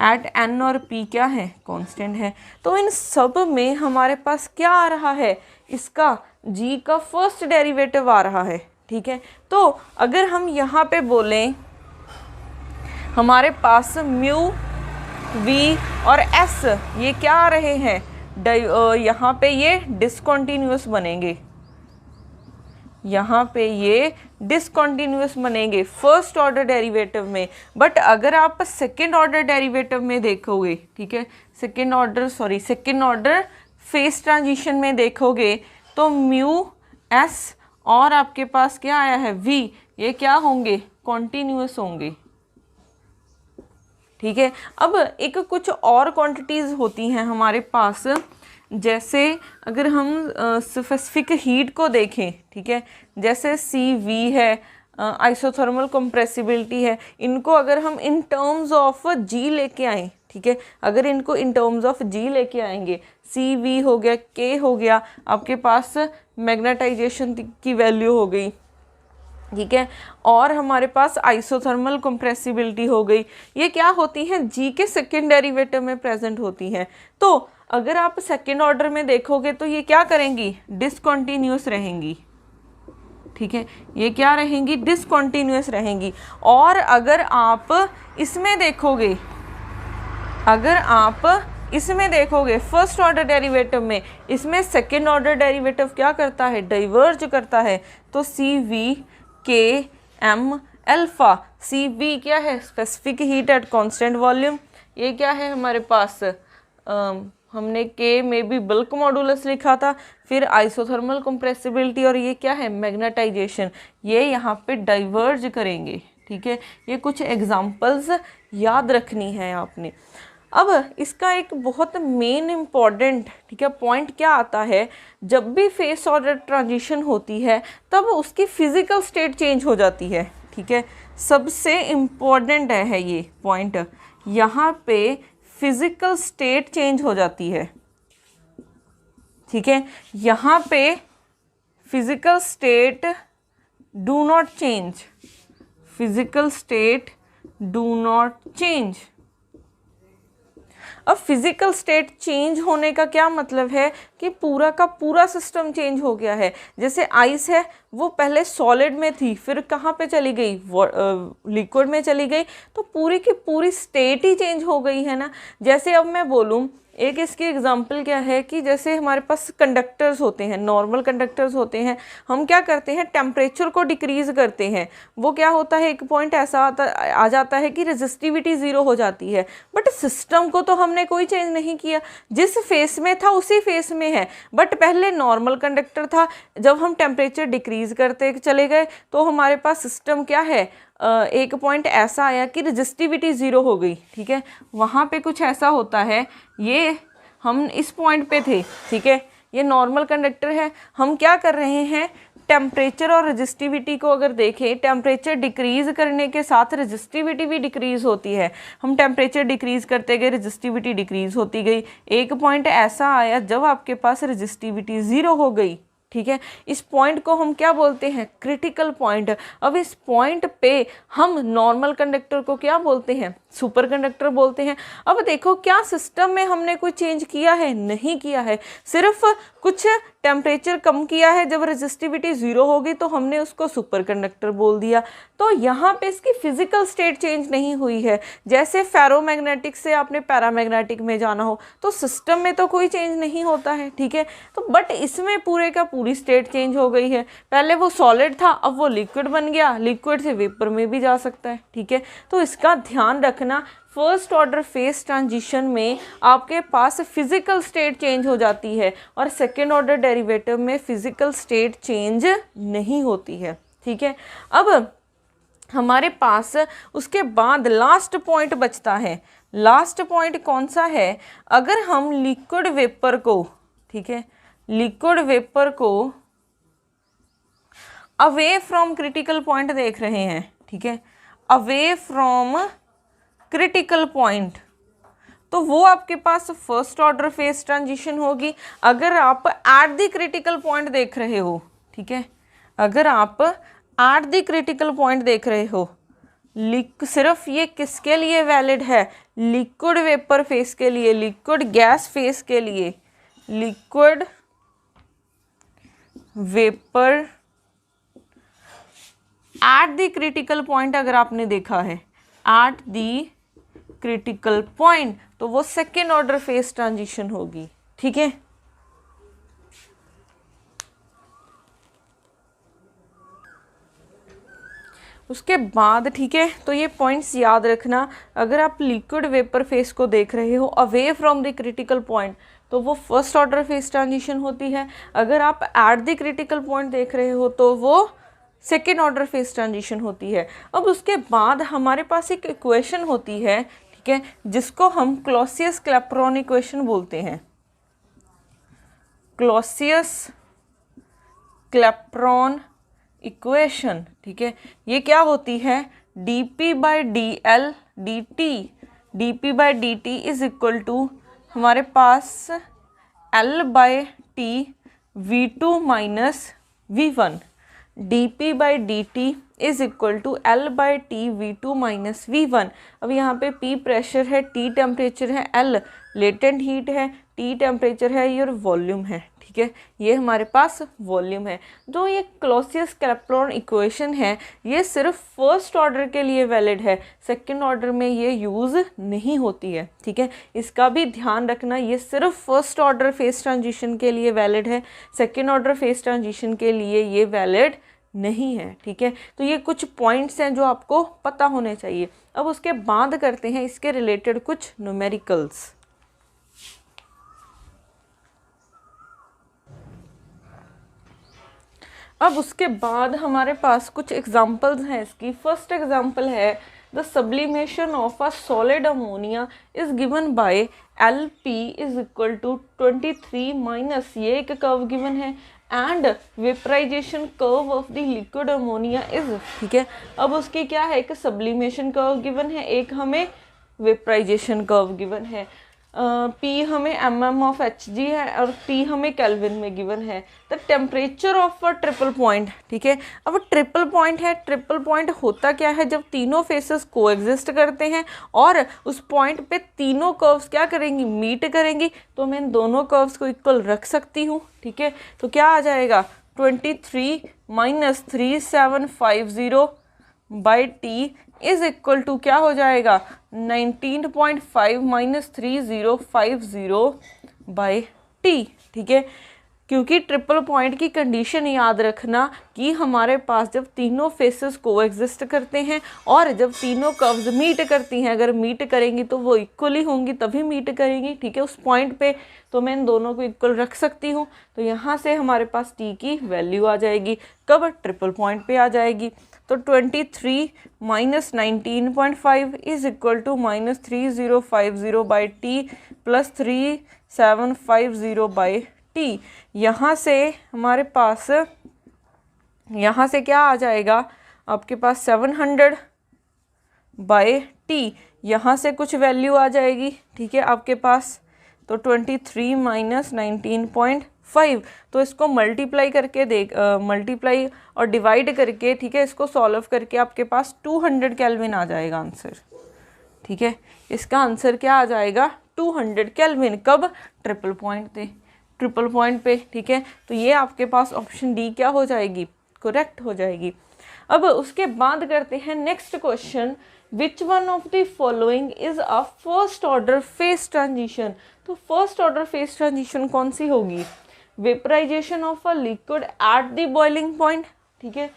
at n और p क्या है, कांस्टेंट है। तो इन सब में हमारे पास क्या आ रहा है, इसका g का फर्स्ट डेरिवेटिव आ रहा है, ठीक है। तो अगर हम यहाँ पे बोलें हमारे पास म्यू v और s ये क्या आ रहे हैं, यहाँ पे ये डिसकंटिन्यूस बनेंगे, यहाँ पे ये डिसकंटिन्यूस बनेंगे फर्स्ट ऑर्डर डेरिवेटिव में। बट अगर आप सेकेंड ऑर्डर डेरिवेटिव में देखोगे, ठीक है, सेकेंड ऑर्डर फेस ट्रांजिशन में देखोगे तो म्यू एस और आपके पास क्या आया है v, ये क्या होंगे, कॉन्टिन्यूअस होंगे। ठीक है, अब एक कुछ और क्वांटिटीज होती हैं हमारे पास, जैसे अगर हम स्पेसिफिक हीट को देखें, ठीक है, जैसे CV है, आइसोथर्मल कंप्रेसिबिलिटी है, इनको अगर हम इन टर्म्स ऑफ G लेके आए, ठीक है, अगर इनको इन टर्म्स ऑफ G लेके आएंगे, CV हो गया, K हो गया, आपके पास मैग्नेटाइजेशन की वैल्यू हो गई, ठीक है, और हमारे पास आइसोथर्मल कंप्रेसिबिलिटी हो गई, ये क्या होती हैं, G के सेकेंड डेरिवेटिव में प्रेजेंट होती हैं। तो अगर आप सेकेंड ऑर्डर में देखोगे तो ये क्या करेंगी, डिसकंटिन्यूअस रहेंगी। ठीक है, ये क्या रहेंगी, डिसकंटिन्यूअस रहेंगी। और अगर आप इसमें देखोगे, अगर आप इसमें देखोगे फर्स्ट ऑर्डर डेरिवेटिव में, इसमें सेकेंड ऑर्डर डेरिवेटिव क्या करता है, डाइवर्ज करता है। तो CV K M alpha, CV क्या है, specific heat at constant volume, ये क्या है हमारे पास, हमने K में भी बल्क मॉडुलस लिखा था, फिर आइसोथर्मल कंप्रेसिबिलिटी, और ये क्या है, मैग्नेटाइजेशन, ये यहाँ पे डाइवर्ज करेंगे। ठीक है, ये कुछ एग्जांपल्स याद रखनी है आपने। अब इसका एक बहुत मेन इम्पॉर्टेंट, ठीक है, पॉइंट क्या आता है, जब भी फेस ऑर्डर ट्रांजिशन होती है तब उसकी फिजिकल स्टेट चेंज हो जाती है। ठीक है, सबसे इम्पॉर्टेंट है ये पॉइंट, यहाँ पे फिजिकल स्टेट चेंज हो जाती है। ठीक है, यहाँ पे physical state do not change, physical state do not change. अब फिजिकल स्टेट चेंज होने का क्या मतलब है कि पूरा का पूरा सिस्टम चेंज हो गया है। जैसे आइस है, वो पहले सॉलिड में थी, फिर कहाँ पे चली गई, लिक्विड में चली गई, तो पूरी की पूरी स्टेट ही चेंज हो गई है ना। जैसे अब मैं बोलूँ, एक इसकी एग्जांपल क्या है कि जैसे हमारे पास कंडक्टर्स होते हैं, नॉर्मल कंडक्टर्स होते हैं, हम क्या करते हैं, टेम्परेचर को डिक्रीज करते हैं, वो क्या होता है, एक पॉइंट ऐसा आ जाता है कि रेजिस्टिविटी ज़ीरो हो जाती है। बट सिस्टम को तो हमने कोई चेंज नहीं किया, जिस फेस में था उसी फेस में है। बट पहले नॉर्मल कंडक्टर था, जब हम टेम्परेचर डिक्रीज करते चले गए तो हमारे पास सिस्टम क्या है, एक पॉइंट ऐसा आया कि रेजिस्टिविटी ज़ीरो हो गई। ठीक है, वहाँ पे कुछ ऐसा होता है, ये हम इस पॉइंट पे थे, ठीक है, ये नॉर्मल कंडक्टर है, हम क्या कर रहे हैं, टेम्परेचर और रेजिस्टिविटी को अगर देखें, टेम्परेचर डिक्रीज करने के साथ रेजिस्टिविटी भी डिक्रीज होती है। हम टेम्परेचर डिक्रीज करते गए, रेजिस्टिविटी डिक्रीज होती गई, एक पॉइंट ऐसा आया जब आपके पास रेजिस्टिविटी ज़ीरो हो गई। ठीक है, इस पॉइंट को हम क्या बोलते हैं, क्रिटिकल पॉइंट। अब इस पॉइंट पे हम नॉर्मल कंडक्टर को क्या बोलते हैं, सुपर कंडक्टर बोलते हैं। अब देखो, क्या सिस्टम में हमने कोई चेंज किया है, नहीं किया है, सिर्फ कुछ टेम्परेचर कम किया है, जब रेजिस्टिविटी ज़ीरो होगी तो हमने उसको सुपर कंडक्टर बोल दिया। तो यहाँ पे इसकी फिजिकल स्टेट चेंज नहीं हुई है। जैसे फेरोमैग्नेटिक से आपने पैरामैग्नेटिक में जाना हो तो सिस्टम में तो कोई चेंज नहीं होता है। ठीक है, तो बट इसमें पूरे का पूरी स्टेट चेंज हो गई है। पहले वो सॉलिड था, अब वो लिक्विड बन गया, लिक्विड से वेपर में भी जा सकता है। ठीक है, तो इसका ध्यान रखना, फर्स्ट ऑर्डर फेस ट्रांजिशन में आपके पास फिजिकल स्टेट चेंज हो जाती है और सेकेंड ऑर्डर डेरिवेटिव में फिजिकल स्टेट चेंज नहीं होती है। ठीक है, अब हमारे पास उसके बाद लास्ट पॉइंट बचता है। लास्ट पॉइंट कौन सा है, अगर हम लिक्विड वेपर को, ठीक है, लिक्विड वेपर को अवे फ्रॉम क्रिटिकल पॉइंट देख रहे हैं, ठीक है, अवे फ्रॉम क्रिटिकल पॉइंट, तो वो आपके पास फर्स्ट ऑर्डर फेस ट्रांजिशन होगी। अगर आप एट द क्रिटिकल पॉइंट देख रहे हो, ठीक है, अगर आप एट द क्रिटिकल पॉइंट देख रहे हो, सिर्फ ये किसके लिए वैलिड है, लिक्विड वेपर फेस के लिए, लिक्विड गैस फेस के लिए, liquid vapour eight the critical point अगर आपने देखा है, एट द क्रिटिकल पॉइंट, तो वो सेकेंड ऑर्डर फेस ट्रांजिशन होगी। ठीक है, उसके बाद, ठीक है, तो ये पॉइंट्स याद रखना। अगर आप लिक्विड वेपर फेस को देख रहे हो away from the critical point, तो वो फर्स्ट ऑर्डर फेज ट्रांजिशन होती है। अगर आप एट द क्रिटिकल पॉइंट देख रहे हो तो वो सेकेंड ऑर्डर फेज ट्रांजिशन होती है। अब उसके बाद हमारे पास एक इक्वेशन होती है, ठीक है, जिसको हम क्लॉसियस क्लैपेरॉन इक्वेशन बोलते हैं। क्लॉसियस क्लैपेरॉन इक्वेशन, ठीक है, ये क्या होती है, dp/dl dt, dp/dt is equal to हमारे पास L/T V2 minus V1, dp/dt is equal to L/T V2 minus V1। अब यहाँ पे P प्रेशर है, T टेम्परेचर है, L लेटेंट हीट है, T टेम्परेचर है, ये वॉल्यूम है, ठीक है, ये हमारे पास वॉल्यूम है। जो ये क्लॉसियस क्लैपेरॉन इक्वेशन है ये सिर्फ फर्स्ट ऑर्डर के लिए वैलिड है, सेकंड ऑर्डर में ये यूज़ नहीं होती है, ठीक है, इसका भी ध्यान रखना। ये सिर्फ फर्स्ट ऑर्डर फेस ट्रांजिशन के लिए वैलिड है, सेकंड ऑर्डर फेस ट्रांजिशन के लिए ये वैलिड नहीं है, ठीक है। तो ये कुछ पॉइंट्स हैं जो आपको पता होने चाहिए। अब उसके बाद करते हैं इसके रिलेटेड कुछ न्यूमेरिकल्स। अब उसके बाद हमारे पास कुछ एग्जाम्पल्स हैं इसकी। फर्स्ट एग्जाम्पल है the sublimation of a solid ammonia is given by LP is equal to 23 minus, ये एक कर्व गिवन है, and vaporization curve of the liquid ammonia is, ठीक है। अब उसकी क्या है, एक सब्लिमेशन कर्व गिवन है, एक हमें वेपराइजेशन कर्व गिवन है। P हमें mm ऑफ Hg है और T हमें केल्विन में गिवन है। The temperature of a triple point, ठीक है। अब ट्रिपल पॉइंट है, ट्रिपल पॉइंट होता क्या है, जब तीनों फेसेस कोएग्जिस्ट करते हैं और उस पॉइंट पे तीनों कर्व्स क्या करेंगी, मीट करेंगी, तो मैं इन दोनों कर्व्स को इक्वल रख सकती हूँ, ठीक है। तो क्या आ जाएगा 23 minus 3750 by T is equal to क्या हो जाएगा 19.5 माइनस 3050 बाई T, ठीक है। क्योंकि ट्रिपल पॉइंट की कंडीशन याद रखना कि हमारे पास जब तीनों फेसेस कोएग्जिस्ट करते हैं और जब तीनों कर्व्स मीट करती हैं, अगर मीट करेंगी तो वो इक्वली होंगी तभी मीट करेंगी, ठीक है, उस पॉइंट पे, तो मैं इन दोनों को इक्वल रख सकती हूँ। तो यहाँ से हमारे पास T की वैल्यू आ जाएगी, कब, ट्रिपल पॉइंट पे आ जाएगी। तो 23 minus 19.5 is equal to minus 3050 by T plus 3750 by T। यहाँ से हमारे पास, यहाँ से क्या आ जाएगा आपके पास 700 बाई T, यहाँ से कुछ वैल्यू आ जाएगी, ठीक है, आपके पास। तो 23 माइनस 19.5, तो इसको मल्टीप्लाई करके मल्टीप्लाई और डिवाइड करके, ठीक है, इसको सॉल्व करके आपके पास 200 केल्विन आ जाएगा आंसर, ठीक है। इसका आंसर क्या आ जाएगा 200 केल्विन, कब, ट्रिपल पॉइंट पे, ट्रिपल पॉइंट पे, ठीक है। तो ये आपके पास ऑप्शन डी क्या हो जाएगी, करेक्ट हो जाएगी। अब उसके बाद करते हैं next question, which one of the following is a first order phase transition. तो फर्स्ट ऑर्डर फेस ट्रांजिशन कौन सी होगी, vaporization of a liquid at the boiling point, ठीक है,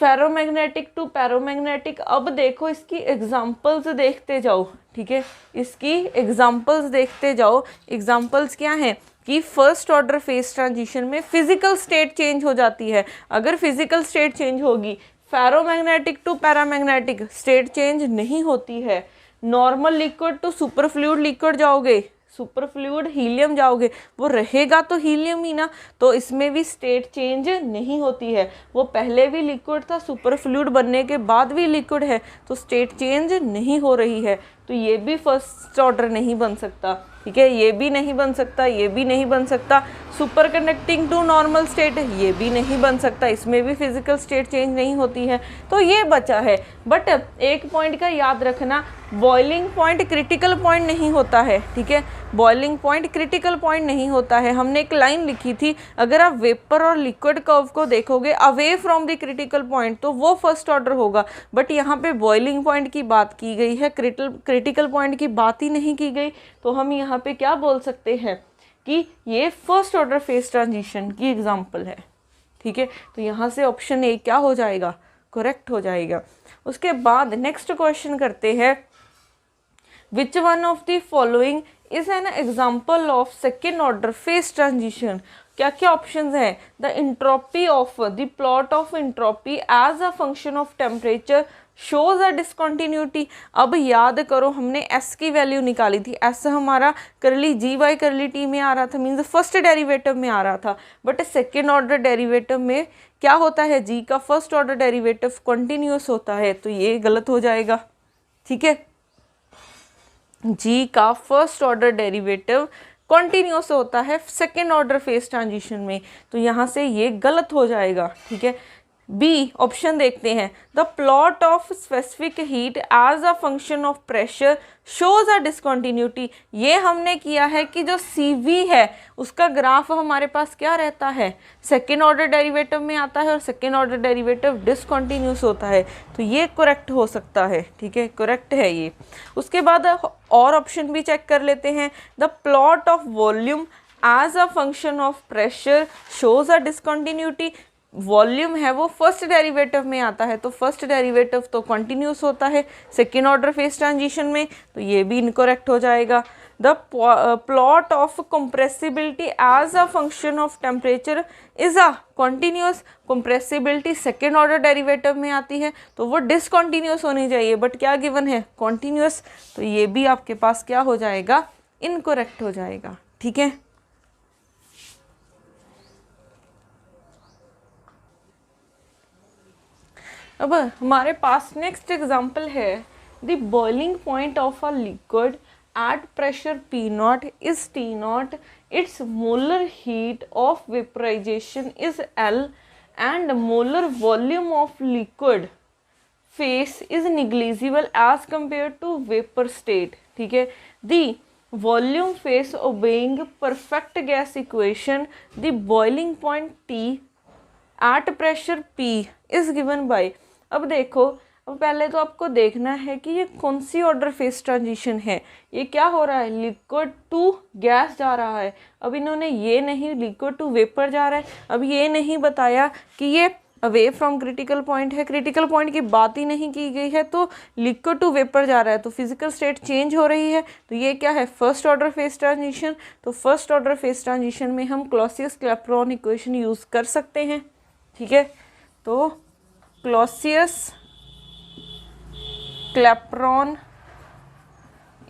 फेरोमैग्नेटिक टू पैरोमैग्नेटिक। अब देखो इसकी एग्जांपल्स देखते जाओ, ठीक है, इसकी एग्जांपल्स देखते जाओ। एग्जांपल्स क्या हैं कि फर्स्ट ऑर्डर फेस ट्रांजिशन में फिजिकल स्टेट चेंज हो जाती है। अगर फिजिकल स्टेट चेंज होगी, ferromagnetic to paramagnetic state change नहीं होती है। Normal liquid to superfluid liquid जाओगे, सुपर फ्लूइड हीलियम जाओगे, वो रहेगा तो हीलियम ही ना, तो इसमें भी स्टेट चेंज नहीं होती है। वो पहले भी लिक्विड था, सुपर फ्लूइड बनने के बाद भी लिक्विड है, तो स्टेट चेंज नहीं हो रही है। तो ये भी फर्स्ट ऑर्डर नहीं बन सकता, ठीक है, ये भी नहीं बन सकता, ये भी नहीं बन सकता। Superconducting to normal state, ये भी नहीं बन सकता, इसमें भी फिजिकल स्टेट चेंज नहीं होती है। तो ये बचा है। बट एक पॉइंट का याद रखना, बॉइलिंग पॉइंट क्रिटिकल पॉइंट नहीं होता है, ठीक है, बॉइलिंग पॉइंट क्रिटिकल पॉइंट नहीं होता है। हमने एक लाइन लिखी थी, अगर आप वेपर और लिक्विड कर्व को देखोगे away from the critical point, तो वो फर्स्ट ऑर्डर होगा। बट यहाँ पे बॉइलिंग पॉइंट की बात की गई है, क्रिटिकल पॉइंट की बात ही नहीं की गई, तो हम यहाँ पे क्या बोल सकते हैं कि ये फर्स्ट ऑर्डर फेस ट्रांजिशन की एग्जांपल है, ठीक है। तो यहाँ से ऑप्शन ए क्या हो जाएगा, करेक्ट हो जाएगा। उसके बाद नेक्स्ट क्वेश्चन करते हैं, which one of the following is an example of second order phase transition. क्या क्या ऑप्शंस हैं? The entropy of the plot of entropy as a function of temperature shows a discontinuity. अब याद करो हमने S की वैल्यू निकाली थी, एस हमारा करली जी बाई करली टी में आ रहा था, मीन्स फर्स्ट डेरिवेटिव में आ रहा था, बट सेकेंड ऑर्डर डेरिवेटिव में क्या होता है, जी का फर्स्ट ऑर्डर डेरिवेटिव कंटिन्यूस होता है, तो ये गलत हो जाएगा। ठीक है, जी का फर्स्ट ऑर्डर डेरिवेटिव कॉन्टिन्यूस होता है सेकेंड ऑर्डर फेस ट्रांजिशन में, तो यहाँ से ये गलत हो जाएगा। ठीक है, बी ऑप्शन देखते हैं, the plot of specific heat as a function of pressure shows a discontinuity. ये हमने किया है कि जो CV है उसका ग्राफ हमारे पास क्या रहता है, सेकेंड ऑर्डर डेरिवेटिव में आता है और सेकेंड ऑर्डर डेरिवेटिव डिसकॉन्टिन्यूस होता है, तो ये करेक्ट हो सकता है। ठीक है, करेक्ट है ये। उसके बाद और ऑप्शन भी चेक कर लेते हैं, the plot of volume as a function of pressure shows a discontinuity. Volume है वो फर्स्ट डेरिवेटिव में आता है, तो फर्स्ट डेरिवेटिव तो कंटिन्यूस होता है सेकेंड ऑर्डर फेस ट्रांजिशन में, तो ये भी इनकरेक्ट हो जाएगा। The plot of compressibility as a function of temperature is a continuous. Compressibility second order derivative में आती है तो वो डिसकॉन्टिन्यूस होनी चाहिए, बट क्या गिवन है, कॉन्टिन्यूस, तो ये भी आपके पास क्या हो जाएगा, इनकरेक्ट हो जाएगा। ठीक है, अब हमारे पास नेक्स्ट एग्जाम्पल है, the boiling point of a liquid at pressure P0 is T0, its molar heat of vaporization is L and molar volume of liquid phase is negligible as compared to vapor state. ठीक है, the volume phase obeying perfect gas equation, the boiling point T at pressure P is given bye. अब देखो, अब पहले तो आपको देखना है कि ये कौन सी ऑर्डर फेस ट्रांजिशन है, ये क्या हो रहा है, लिक्विड टू गैस जा रहा है। अब इन्होंने ये नहीं, लिक्विड टू वेपर जा रहा है, अब ये नहीं बताया कि ये अवे फ्रॉम क्रिटिकल पॉइंट है, क्रिटिकल पॉइंट की बात ही नहीं की गई है, तो लिक्विड टू वेपर जा रहा है, तो फिजिकल स्टेट चेंज हो रही है, तो ये क्या है, फर्स्ट ऑर्डर फेस ट्रांजिशन। तो फर्स्ट ऑर्डर फेस ट्रांजिशन में हम क्लॉसियस-क्लैपेरॉन इक्वेशन यूज़ कर सकते हैं। ठीक है, तो क्लॉसियस-क्लैपेरॉन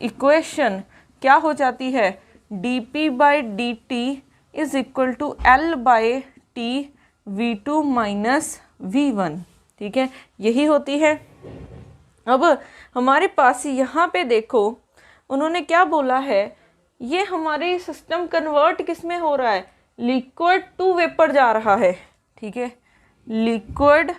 इक्वेशन क्या हो जाती है, dP/dt is equal to L/T V2 minus V1। ठीक है, यही होती है। अब हमारे पास यहाँ पे देखो उन्होंने क्या बोला है, ये हमारे सिस्टम कन्वर्ट किस में हो रहा है, लिक्विड टू वेपर जा रहा है। ठीक है, लिक्विड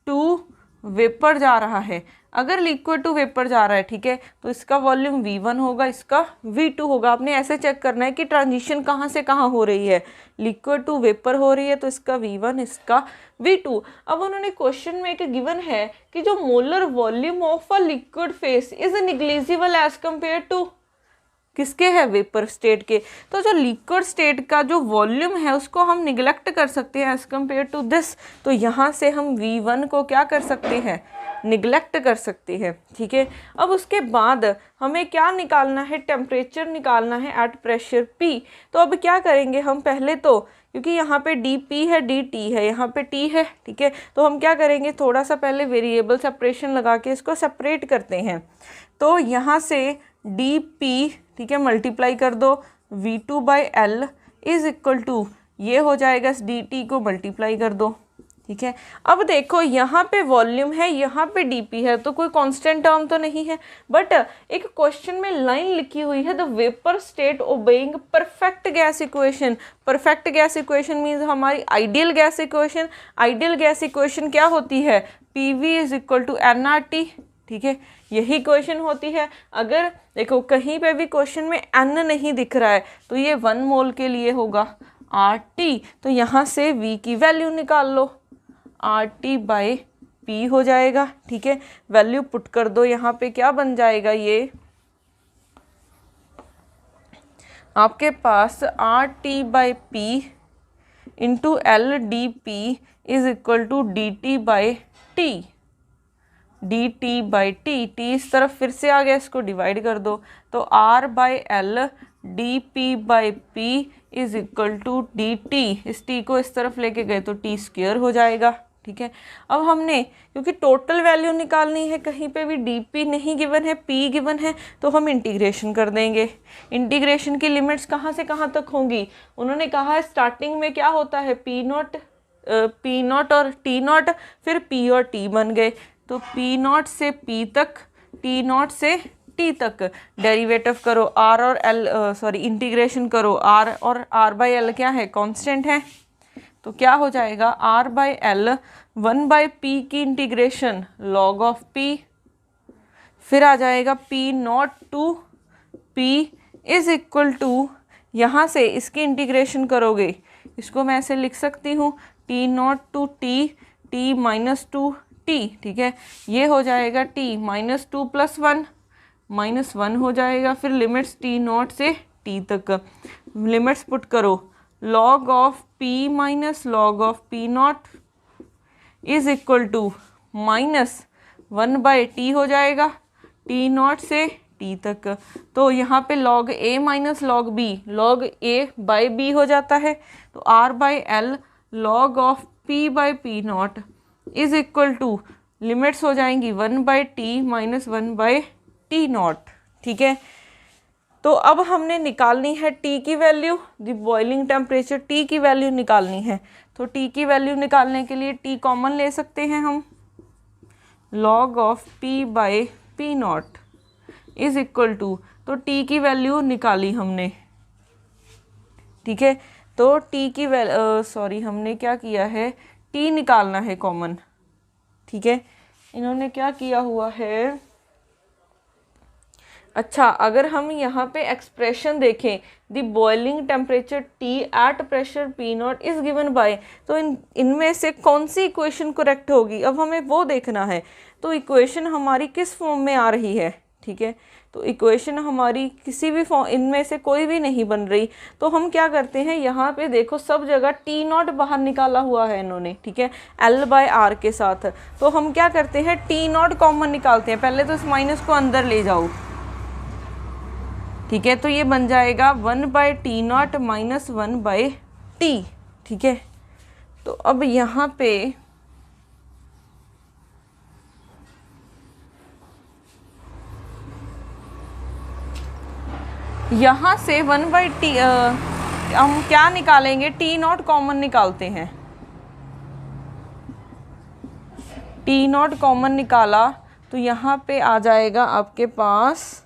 टू वेपर जा रहा है। अगर लिक्विड टू वेपर जा रहा है, ठीक है, तो इसका वॉल्यूम V1 होगा, इसका V2 होगा। आपने ऐसे चेक करना है कि ट्रांजिशन कहाँ से कहाँ हो रही है, लिक्विड टू वेपर हो रही है तो इसका V1, इसका V2। अब उन्होंने क्वेश्चन में एक गिवन है कि जो molar volume of a liquid phase is negligible as compare to किसके है, वेपर स्टेट के। तो जो लिक्विड स्टेट का जो वॉल्यूम है उसको हम निगलेक्ट कर सकते हैं एज कंपेयर टू दिस, तो यहाँ से हम V1 को क्या कर सकते हैं, निगलेक्ट कर सकते हैं। ठीक है, अब उसके बाद हमें क्या निकालना है, टेम्परेचर निकालना है एट प्रेशर P। तो अब क्या करेंगे हम, पहले तो क्योंकि यहाँ पे dP है dt है, यहाँ पे T है, ठीक है, तो हम क्या करेंगे, थोड़ा सा पहले वेरिएबल सेपरेशन लगा के इसको सेपरेट करते हैं। तो यहाँ से dP, ठीक है, मल्टीप्लाई कर दो V2/L इज इक्वल टू, ये हो जाएगा इस dt को मल्टीप्लाई कर दो। ठीक है, अब देखो यहाँ पे वॉल्यूम है, यहाँ पे dP है, तो कोई कांस्टेंट टर्म तो नहीं है, बट एक क्वेश्चन में लाइन लिखी हुई है, the vapour state obeying perfect gas equation. Perfect gas equation means हमारी ideal gas equation. Ideal gas equation क्या होती है, PV is equal to nRT। ठीक है, यही क्वेश्चन होती है। अगर देखो कहीं पे भी क्वेश्चन में n नहीं दिख रहा है तो ये 1 मोल के लिए होगा RT, तो यहाँ से V की वैल्यू निकाल लो, RT/P हो जाएगा। ठीक है, वैल्यू पुट कर दो, यहाँ पे क्या बन जाएगा, ये आपके पास RT/P into LdP is equal to DT/T। D T by T, T इस तरफ फिर से आ गया, इसको डिवाइड कर दो, तो R by L D P by P is equal to D T, इस टी को इस तरफ लेके गए तो टी स्क्वेयर हो जाएगा। ठीक है, अब हमने क्योंकि टोटल वैल्यू निकालनी है, कहीं पे भी डी पी नहीं गिवन है, पी गिवन है, तो हम इंटीग्रेशन कर देंगे। इंटीग्रेशन की लिमिट्स कहाँ से कहाँ तक होंगी, उन्होंने कहा है स्टार्टिंग में क्या होता है पी नॉट और टी नॉट, फिर पी और टी बन गए, तो पी नॉट से पी तक, टी नॉट से टी तक, डेरिवेटिव करो आर और एल, इंटीग्रेशन करो, आर और आर बाई एल क्या है, कांस्टेंट है, तो क्या हो जाएगा R by L 1 by P की इंटीग्रेशन लॉग ऑफ पी, फिर आ जाएगा P naught to P is equal to, यहाँ से इसकी इंटीग्रेशन करोगे, इसको मैं ऐसे लिख सकती हूँ T naught to T, T minus two T. ठीक है, ये हो जाएगा T minus two plus one, minus one हो जाएगा, फिर लिमिट्स टी नॉट से टी तक, लिमिट्स पुट करो, log of P minus log of P naught is equal to minus 1 by T हो जाएगा, टी नॉट से टी तक, तो यहाँ पे log A minus log B, log A by B हो जाता है, तो R by L log of P by P naught is equal to, limits हो जाएंगी 1 by T minus 1 by T naught. ठीक है, तो अब हमने निकालनी है टी की value, the boiling temperature, T की वैल्यू निकालनी है, तो टी की वैल्यू निकालने के लिए टी कॉमन ले सकते हैं हम, log of P by P naught is equal to, तो टी की वैल्यू निकाली हमने। ठीक है, तो टी की हमने क्या किया है, टी निकालना है कॉमन। ठीक है, इन्होंने क्या किया हुआ है, अच्छा अगर हम यहाँ पे एक्सप्रेशन देखें, the boiling temperature T at pressure P naught is given bye, तो इनमें से कौन सी इक्वेशन करेक्ट होगी, अब हमें वो देखना है, तो इक्वेशन हमारी किस फॉर्म में आ रही है। ठीक है, तो इक्वेशन हमारी किसी भी फॉर्म, इनमें से कोई भी नहीं बन रही, तो हम क्या करते हैं, यहाँ पे देखो सब जगह टी नॉट बाहर निकाला हुआ है इन्होंने। ठीक है, एल बाय आर के साथ, तो हम क्या करते हैं टी नॉट कॉमन निकालते हैं, पहले तो इस माइनस को अंदर ले जाओ। ठीक है, तो ये बन जाएगा 1 by T not minus 1 by T. ठीक है, तो अब यहाँ पे यहाँ से 1 बाई टी हम क्या निकालेंगे, टी नॉट कॉमन निकालते हैं, टी नॉट कॉमन निकाला तो यहाँ पे आ जाएगा आपके पास,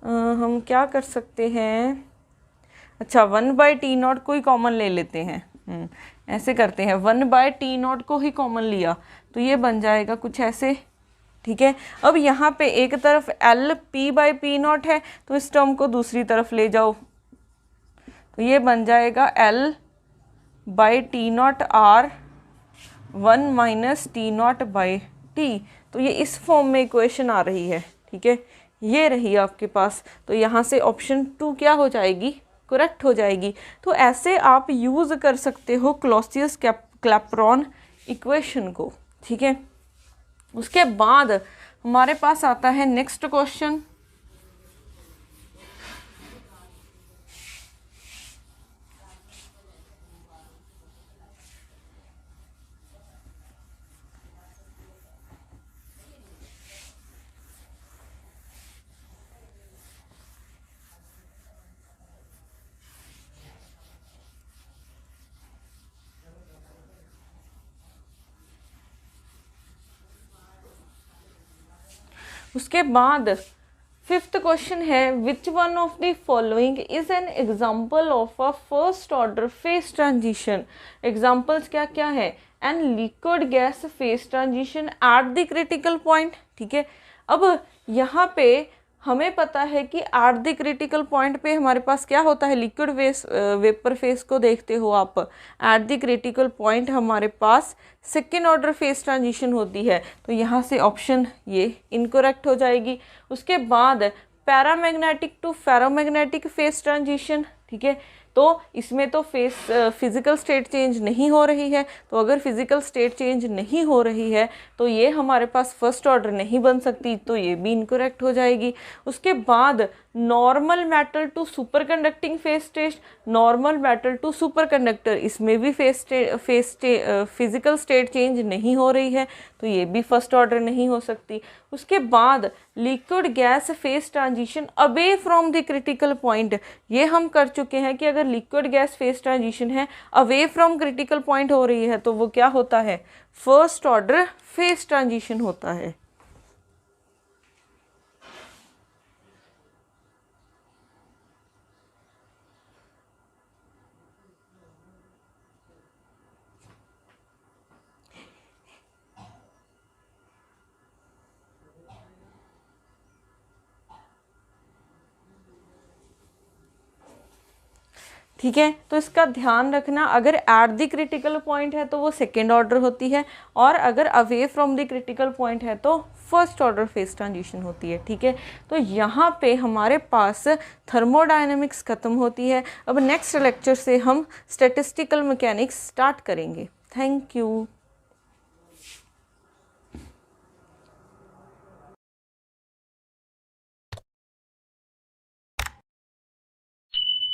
हम क्या कर सकते हैं, अच्छा 1 बाई टी नॉट को ही कॉमन ले लेते हैं, ऐसे करते हैं 1 बाई टी नॉट को ही कॉमन लिया, तो ये बन जाएगा कुछ ऐसे। ठीक है, अब यहाँ पे एक तरफ L P by P not है, तो इस टर्म को दूसरी तरफ ले जाओ, तो ये बन जाएगा L by T naught R 1 minus T naught by T, तो ये इस फॉर्म में इक्वेशन आ रही है। ठीक है, ये रही आपके पास, तो यहाँ से ऑप्शन 2 क्या हो जाएगी, करेक्ट हो जाएगी। तो ऐसे आप यूज़ कर सकते हो क्लॉसियस क्लैपेरॉन इक्वेशन को। ठीक है, उसके बाद हमारे पास आता है नेक्स्ट क्वेश्चन, उसके बाद 5th क्वेश्चन है, which one of the following is an example of a first order phase transition. Examples क्या क्या है, an liquid gas phase transition at the critical point. ठीक है, अब यहाँ पे हमें पता है कि एट द क्रिटिकल पॉइंट पे हमारे पास क्या होता है, लिक्विड वेपर फेस को देखते हो आप, एट द क्रिटिकल पॉइंट हमारे पास सेकेंड ऑर्डर फेस ट्रांजिशन होती है, तो यहाँ से ऑप्शन ये इनकरेक्ट हो जाएगी। उसके बाद paramagnetic to ferromagnetic phase transition. ठीक है, तो इसमें तो फिजिकल स्टेट चेंज नहीं हो रही है, तो अगर फिजिकल स्टेट चेंज नहीं हो रही है तो ये हमारे पास फर्स्ट ऑर्डर नहीं बन सकती, तो ये भी इनकरेक्ट हो जाएगी। उसके बाद normal metal to superconducting phase state, normal metal to superconductor, इसमें भी फिजिकल स्टेट चेंज नहीं हो रही है, तो ये भी फर्स्ट ऑर्डर नहीं हो सकती। उसके बाद liquid gas phase transition away from the critical point, ये हम कर चुके हैं कि अगर लिक्विड गैस फेज ट्रांजिशन है अवे फ्रॉम क्रिटिकल पॉइंट हो रही है तो वो क्या होता है, फर्स्ट ऑर्डर फेज ट्रांजिशन होता है। ठीक है, तो इसका ध्यान रखना, अगर एट द क्रिटिकल पॉइंट है तो वो सेकेंड ऑर्डर होती है, और अगर away from the critical point है तो फर्स्ट ऑर्डर फेज ट्रांजिशन होती है। ठीक है, तो यहाँ पे हमारे पास थर्मोडायनेमिक्स खत्म होती है। अब नेक्स्ट लेक्चर से हम स्टैटिस्टिकल मैकेनिक्स स्टार्ट करेंगे। Thank you.